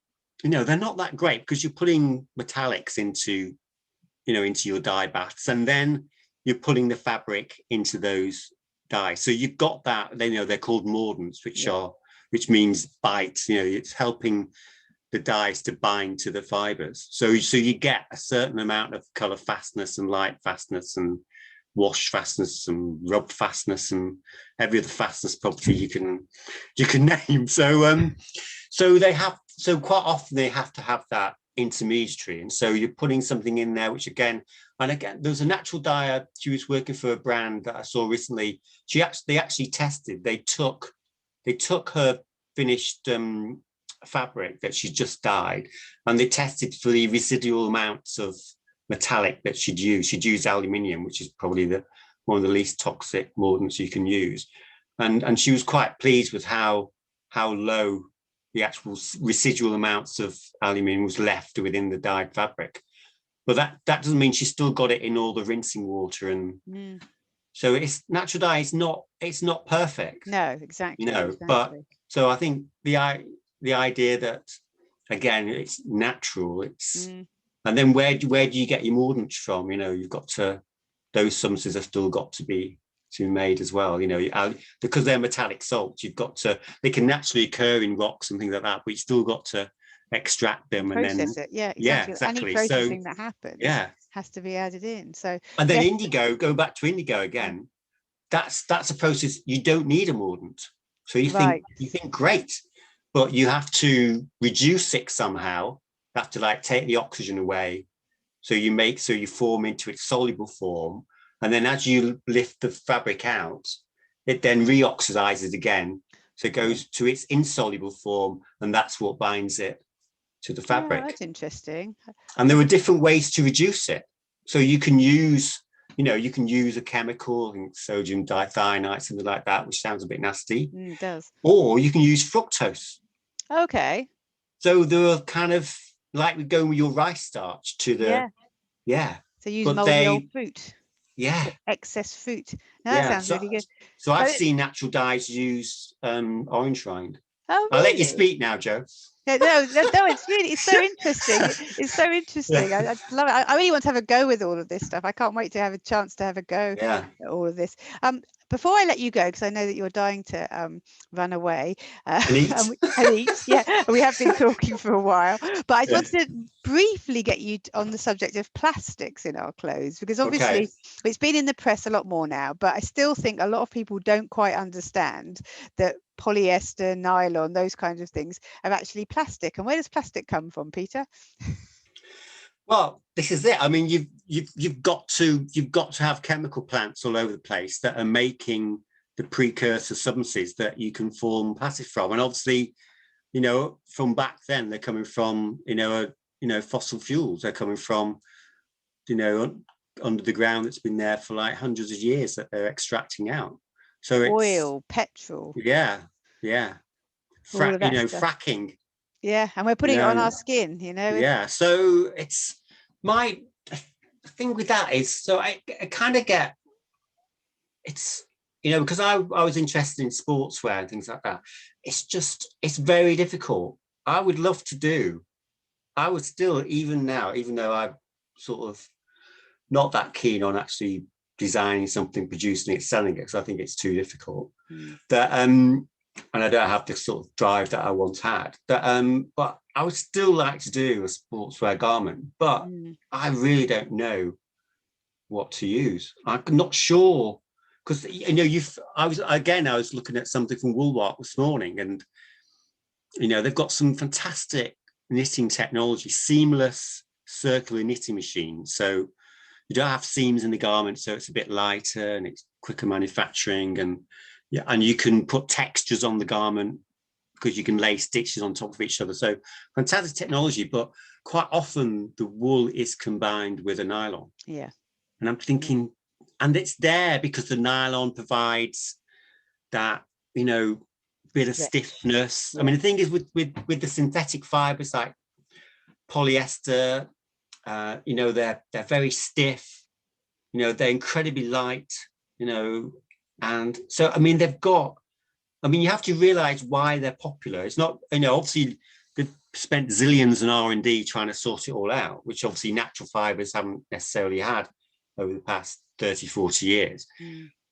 you know, they're not that great because you're putting metallics into your dye baths, and then you're putting the fabric into those dyes. So you've got that. They're called mordants, which means bite. You know, it's helping the dyes to bind to the fibers. So you get a certain amount of color fastness and light fastness and wash fastness and rub fastness and every other fastness property you can name. So quite often they have to have that intermediary, and so you're putting something in there, which again, there's a natural dyer. She was working for a brand that I saw recently. They actually tested. They took her finished fabric that she just dyed, and they tested for the residual amounts of metallic that she'd use. She'd use aluminium, which is probably one of the least toxic mordants you can use, and she was quite pleased with how low the actual residual amounts of aluminium was left within the dyed fabric. But that doesn't mean she still got it in all the rinsing water, and so it's natural dye. It's not perfect. No, exactly. You know, but so I think the idea that again it's natural. And then where do you get your mordants from? You know, you've got to, those substances have still got to be to be made as well. Because they're metallic salts, they can naturally occur in rocks and things like that, but you still got to extract them and process then it. Yeah, yeah, exactly. exactly. Any processing that happens has to be added in. So and then indigo, going back to indigo again, that's a process you don't need a mordant. So you think great, but you have to reduce it somehow. You have to like take the oxygen away, so you form into its soluble form, and then as you lift the fabric out, it then reoxidizes again, so it goes to its insoluble form, and that's what binds it to the fabric. That's interesting. And there are different ways to reduce it. So you can use a chemical, sodium dithionite, something like that, which sounds a bit nasty. It does. Or you can use fructose. Okay. So there are kind of like we go with your rice starch to the So use moldy old fruit. Yeah. Excess fruit. Now, that sounds really good. So I've seen natural dyes use orange rind. Oh, really? I'll let you speak now, Joe. No, it's so interesting. It's so interesting. I love it. I really want to have a go with all of this stuff. I can't wait to have a chance to have a go at all of this. Before I let you go, because I know that you're dying to run away and eat. and eat. Yeah, we have been talking for a while, but I wanted to briefly get you on the subject of plastics in our clothes, because obviously it's been in the press a lot more now, but I still think a lot of people don't quite understand that polyester, nylon, those kinds of things are actually plastic. And where does plastic come from, Peter? Well, this is it. I mean, you've got to have chemical plants all over the place that are making the precursor substances that you can form plastic from. And obviously, from back then, they're coming from fossil fuels. They're coming from under the ground that's been there for like hundreds of years that they're extracting out. So it's oil, petrol. Yeah. Fracking. Yeah, and we're putting it on our skin, Yeah, so it's my thing with that is, so I kind of get, it's, because I was interested in sportswear and things like that. It's very difficult. I would love to do. I would still, even now, even though I'm sort of not that keen on actually designing something, producing it, selling it, because I think it's too difficult. And I don't have the sort of drive that I once had. But I would still like to do a sportswear garment, but I really don't know what to use. I'm not sure, because I was looking at something from Woolworth this morning, and they've got some fantastic knitting technology, seamless circular knitting machines. So you don't have seams in the garment, so it's a bit lighter and it's quicker manufacturing, and you can put textures on the garment because you can lay stitches on top of each other. So fantastic technology, but quite often the wool is combined with a nylon. Yeah. And I'm thinking, and it's there because the nylon provides that, bit of stiffness. Yeah. I mean, the thing is with the synthetic fibers like polyester, they're very stiff, they're incredibly light, and so, I mean, you have to realize why they're popular. It's not, obviously they've spent zillions in R&D trying to sort it all out, which obviously natural fibers haven't necessarily had over the past 30, 40 years.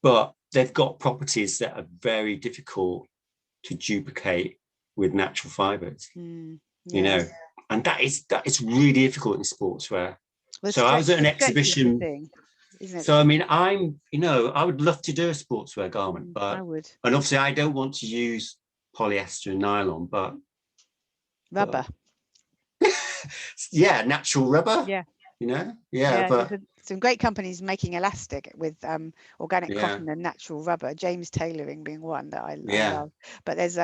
But they've got properties that are very difficult to duplicate with natural fibers, and that is really difficult in sportswear. So I was at an exhibition. So I mean, I would love to do a sportswear garment, but and obviously I don't want to use polyester and nylon, but rubber. Natural rubber. But there's some great companies making elastic with organic cotton and natural rubber. James Tailoring being one that I love. But there's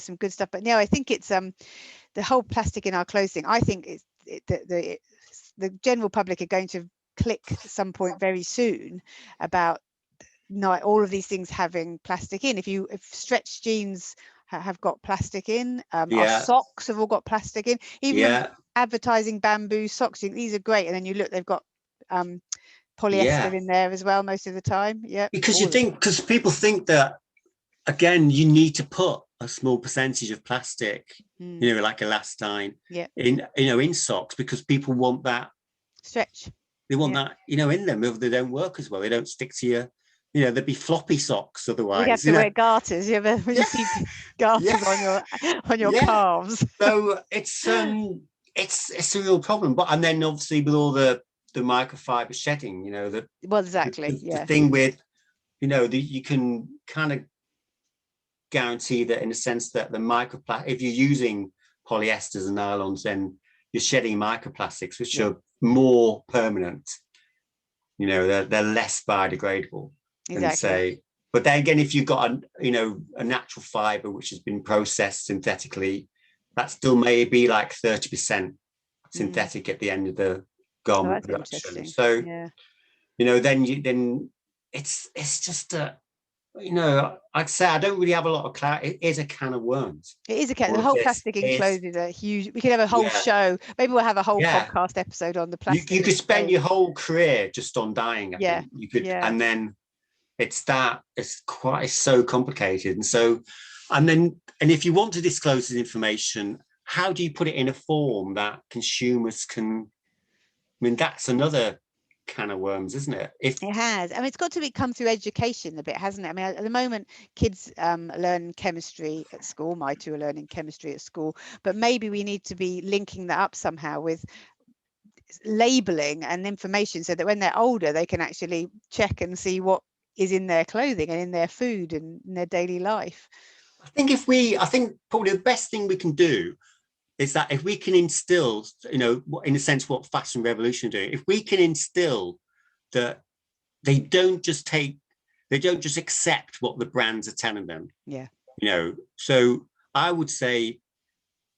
some good stuff. But no, I think it's the whole plastic in our clothing. I think the general public are going to click at some point very soon about not all of these things having plastic in. If stretched jeans have got plastic in, our socks have all got plastic in, even advertising bamboo socks, these are great, and then you look, they've got polyester in there as well most of the time. Because people think that, again, you need to put a small percentage of plastic, like elastine in socks, because people want that stretch. They want that, in them. If they don't work as well, they don't stick to there'd be floppy socks We'd have otherwise. to wear garters. You ever when you Yeah, see garters yeah, on your yeah. calves? So it's a real problem. But and then obviously with all the microfiber shedding, Well, exactly. the Yeah. thing with, you can kind of guarantee that in the sense that the microplastic, if you're using polyesters and nylons, then you're shedding microplastics, which are more permanent. They're less biodegradable than Exactly. say. But then again, if you've got a natural fiber which has been processed synthetically, that still may be like 30% synthetic at the end of the garment That's production. interesting. So Yeah. then it's just I'd say I don't really have a lot of clarity. It is a can of worms. It is the whole plastic enclosed is a huge. We could have a whole show. Maybe we'll have a whole podcast episode on the plastic. You could spend your whole career just on dyeing. I think you could, and then it's so complicated, and if you want to disclose this information, how do you put it in a form that consumers can? I mean, that's another can of worms, isn't it? It has. I mean, it's got to come through education a bit, hasn't it? I mean, at the moment, kids learn chemistry at school. My two are learning chemistry at school, but maybe we need to be linking that up somehow with labeling and information so that when they're older, they can actually check and see what is in their clothing and in their food and in their daily life. I think probably the best thing we can do is that if we can instill, in a sense, what Fashion Revolution are doing, if we can instill that they don't just accept what the brands are telling them. Yeah. So I would say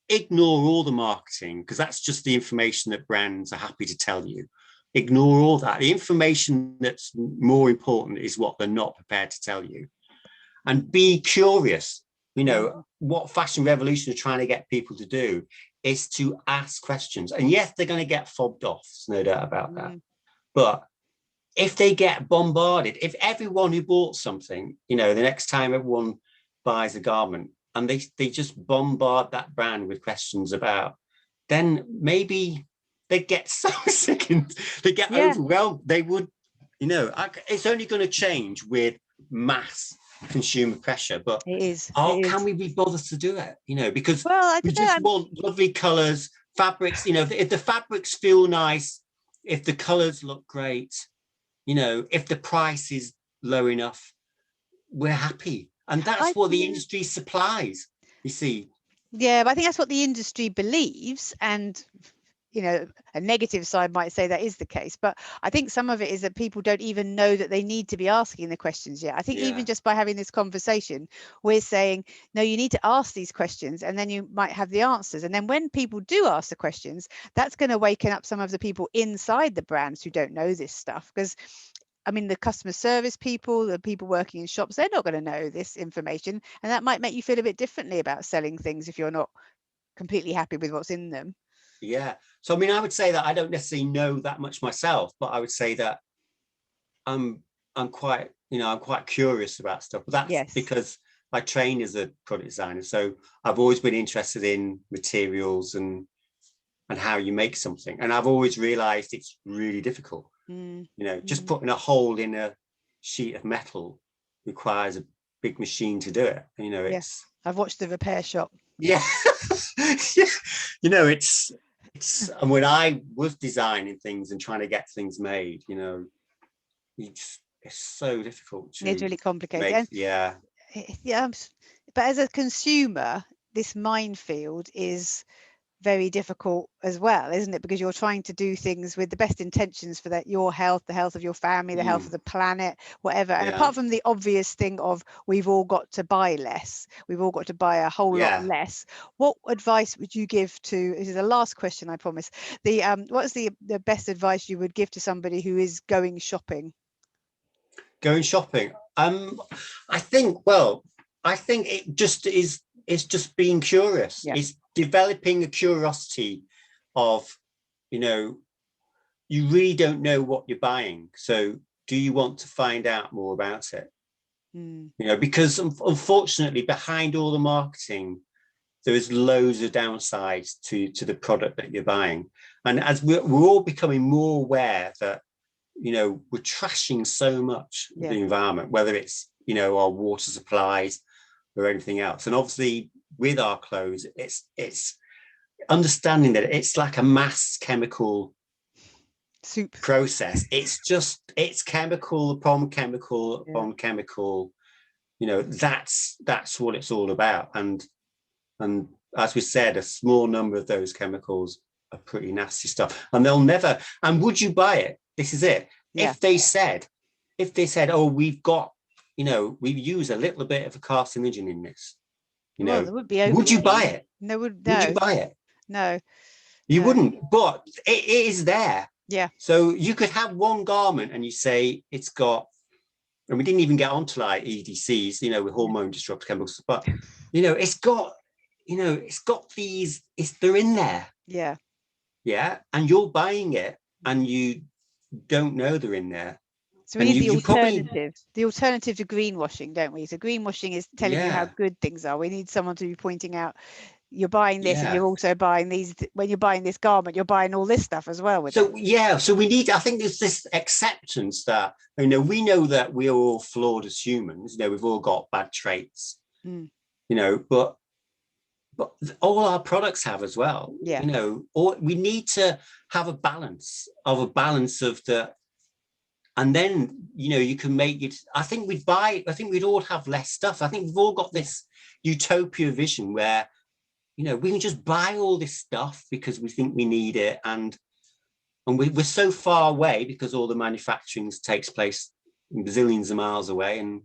ignore all the marketing, because that's just the information that brands are happy to tell you. Ignore all that. The information that's more important is what they're not prepared to tell you. And be curious. What Fashion Revolution are trying to get people to do is to ask questions. And yes, they're going to get fobbed off, no doubt about that. But if they get bombarded, if everyone who bought something, the next time everyone buys a garment and they just bombard that brand with questions about, then maybe they get so sick and they get overwhelmed. They would, it's only going to change with mass consumer pressure, but can we be bothered to do it? Because we just want lovely colors, fabrics. If the fabrics feel nice, if the colors look great, if the price is low enough, we're happy, and that's what the industry supplies. You see. Yeah, but I think that's what the industry believes, and a negative side might say that is the case, but I think some of it is that people don't even know that they need to be asking the questions yet. I think even just by having this conversation, we're saying, no, you need to ask these questions, and then you might have the answers. And then when people do ask the questions, that's going to waken up some of the people inside the brands who don't know this stuff. Because I mean, the customer service people, the people working in shops, they're not going to know this information, and that might make you feel a bit differently about selling things if you're not completely happy with what's in them. Yeah. So, I mean, I would say that I don't necessarily know that much myself, but I would say that I'm quite curious about stuff. But that's because I train as a product designer. So I've always been interested in materials and how you make something. And I've always realized it's really difficult. Just putting a hole in a sheet of metal requires a big machine to do it. It's I've watched the repair shop. Yeah. It's and when I was designing things and trying to get things made, it's so difficult. It's really complicated. Yeah. But as a consumer, this minefield is very difficult as well, isn't it? Because you're trying to do things with the best intentions for your health, the health of your family, the health of the planet, whatever. And apart from the obvious thing of we've all got to buy less, we've all got to buy a whole lot less. What advice would you give to, this is the last question, I promise, what's the best advice you would give to somebody who is going shopping? Going shopping? I think it just is, it's just being curious. It's developing a curiosity of, you really don't know what you're buying. So do you want to find out more about it? Because unfortunately, behind all the marketing, there is loads of downsides to the product that you're buying. And as we're all becoming more aware that, we're trashing so much of Yeah. the environment, whether it's, our water supplies or anything else. And obviously with our clothes, it's understanding that it's like a mass chemical soup process. It's chemical upon chemical upon chemical. That's what it's all about. And as we said, a small number of those chemicals are pretty nasty stuff, and they'll never. And would you buy it? This is it. Yeah. If they said, oh, we've got, we use a little bit of a carcinogen in this, well, there would be would you buy it? No. Would you buy it? No. You wouldn't, but it is there. Yeah. So you could have one garment and you say it's got, and we didn't even get onto like EDCs, with hormone disruptive chemicals, but it's got these, they're in there. Yeah. Yeah. And you're buying it and you don't know they're in there. So we need the alternative, the alternative to greenwashing, don't we? So greenwashing is telling you how good things are. We need someone to be pointing out, you're buying this and you're also buying these. When you're buying this garment, you're buying all this stuff as well. So we need, I think there's this acceptance that, we know that we're all flawed as humans, we've all got bad traits, but all our products have as well. Yeah. Or we need to have a balance of the, and then, you can make it, I think we'd all have less stuff. I think we've all got this utopia vision where, we can just buy all this stuff because we think we need it. And we're so far away because all the manufacturing takes place bazillions of miles away. And,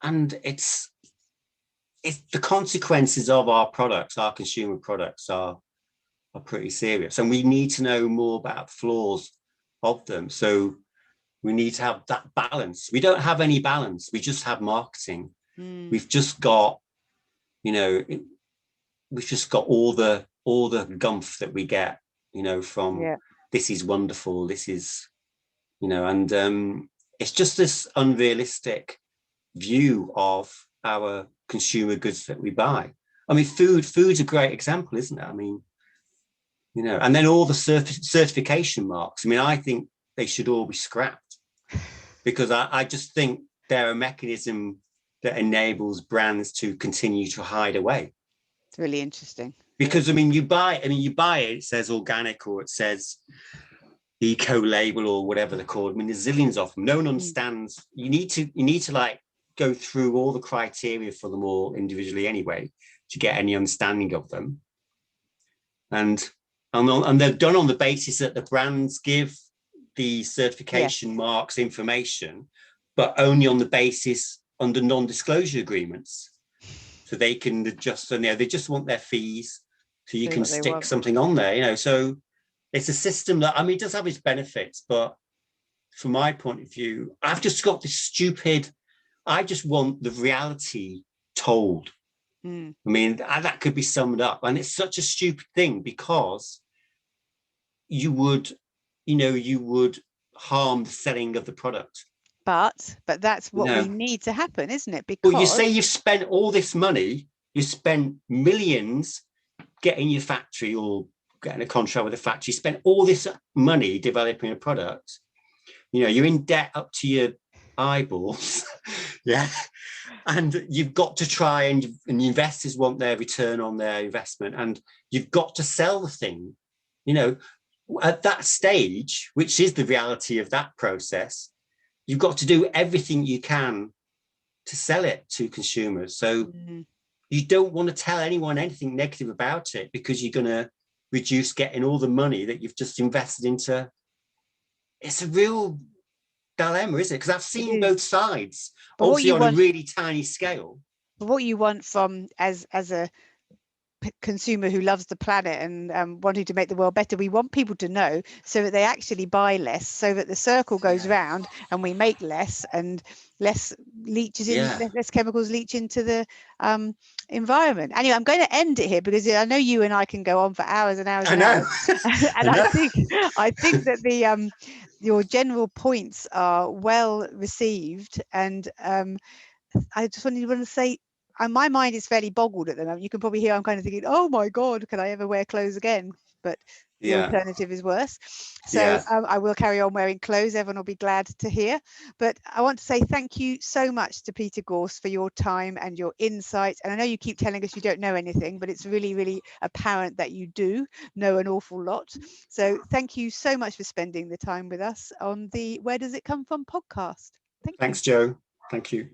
and it's the consequences of our products, our consumer products are pretty serious. And we need to know more about the flaws of them. So we need to have that balance. We don't have any balance. We just have marketing. We've just got, we've just got all the gumph that we get, from this is wonderful. This is, and it's just this unrealistic view of our consumer goods that we buy. I mean, food's a great example, isn't it? I mean, and then all the certification marks. I mean, I think they should all be scrapped because I just think they're a mechanism that enables brands to continue to hide away. It's really interesting. Because you buy it says organic or it says eco label or whatever they're called. I mean, there's zillions of them. No one understands. You need to like go through all the criteria for them all individually anyway to get any understanding of them. And they're done on the basis that the brands give the certification marks information, but only on the basis under non-disclosure agreements. So they can adjust, and they just want their fees. So you can stick something on there, so it's a system that, it does have its benefits, but from my point of view, I've just got this I just want the reality told. I mean, that could be summed up. And it's such a stupid thing because you would harm the selling of the product. But that's what we need to happen, isn't it? Because you say you've spent all this money, you spent millions getting your factory or getting a contract with a factory, you spent all this money developing a product, you're in debt up to your eyeballs. And you've got to try, and the investors want their return on their investment, and you've got to sell the thing, at that stage, which is the reality of that process. You've got to do everything you can to sell it to consumers. So you don't want to tell anyone anything negative about it because you're going to reduce getting all the money that you've just invested into. It's a real dilemma, isn't it? Because I've seen both sides, but obviously on a really tiny scale. But what you want from as a consumer who loves the planet and wanting to make the world better, we want people to know so that they actually buy less, so that the circle goes round and we make less and less leaches in, less chemicals leach into the environment. Anyway, I'm going to end it here because I know you and I can go on for hours and hours and hours. And I think that the your general points are well received, and I just want to say, my mind is fairly boggled at the moment. You can probably hear I'm kind of thinking, oh my God, can I ever wear clothes again? But the alternative is worse. So I will carry on wearing clothes. Everyone will be glad to hear. But I want to say thank you so much to Peter Gorse for your time and your insight. And I know you keep telling us you don't know anything, but it's really, really apparent that you do know an awful lot. So thank you so much for spending the time with us on the Where Does It Come From podcast. Thanks, Jo. Thank you.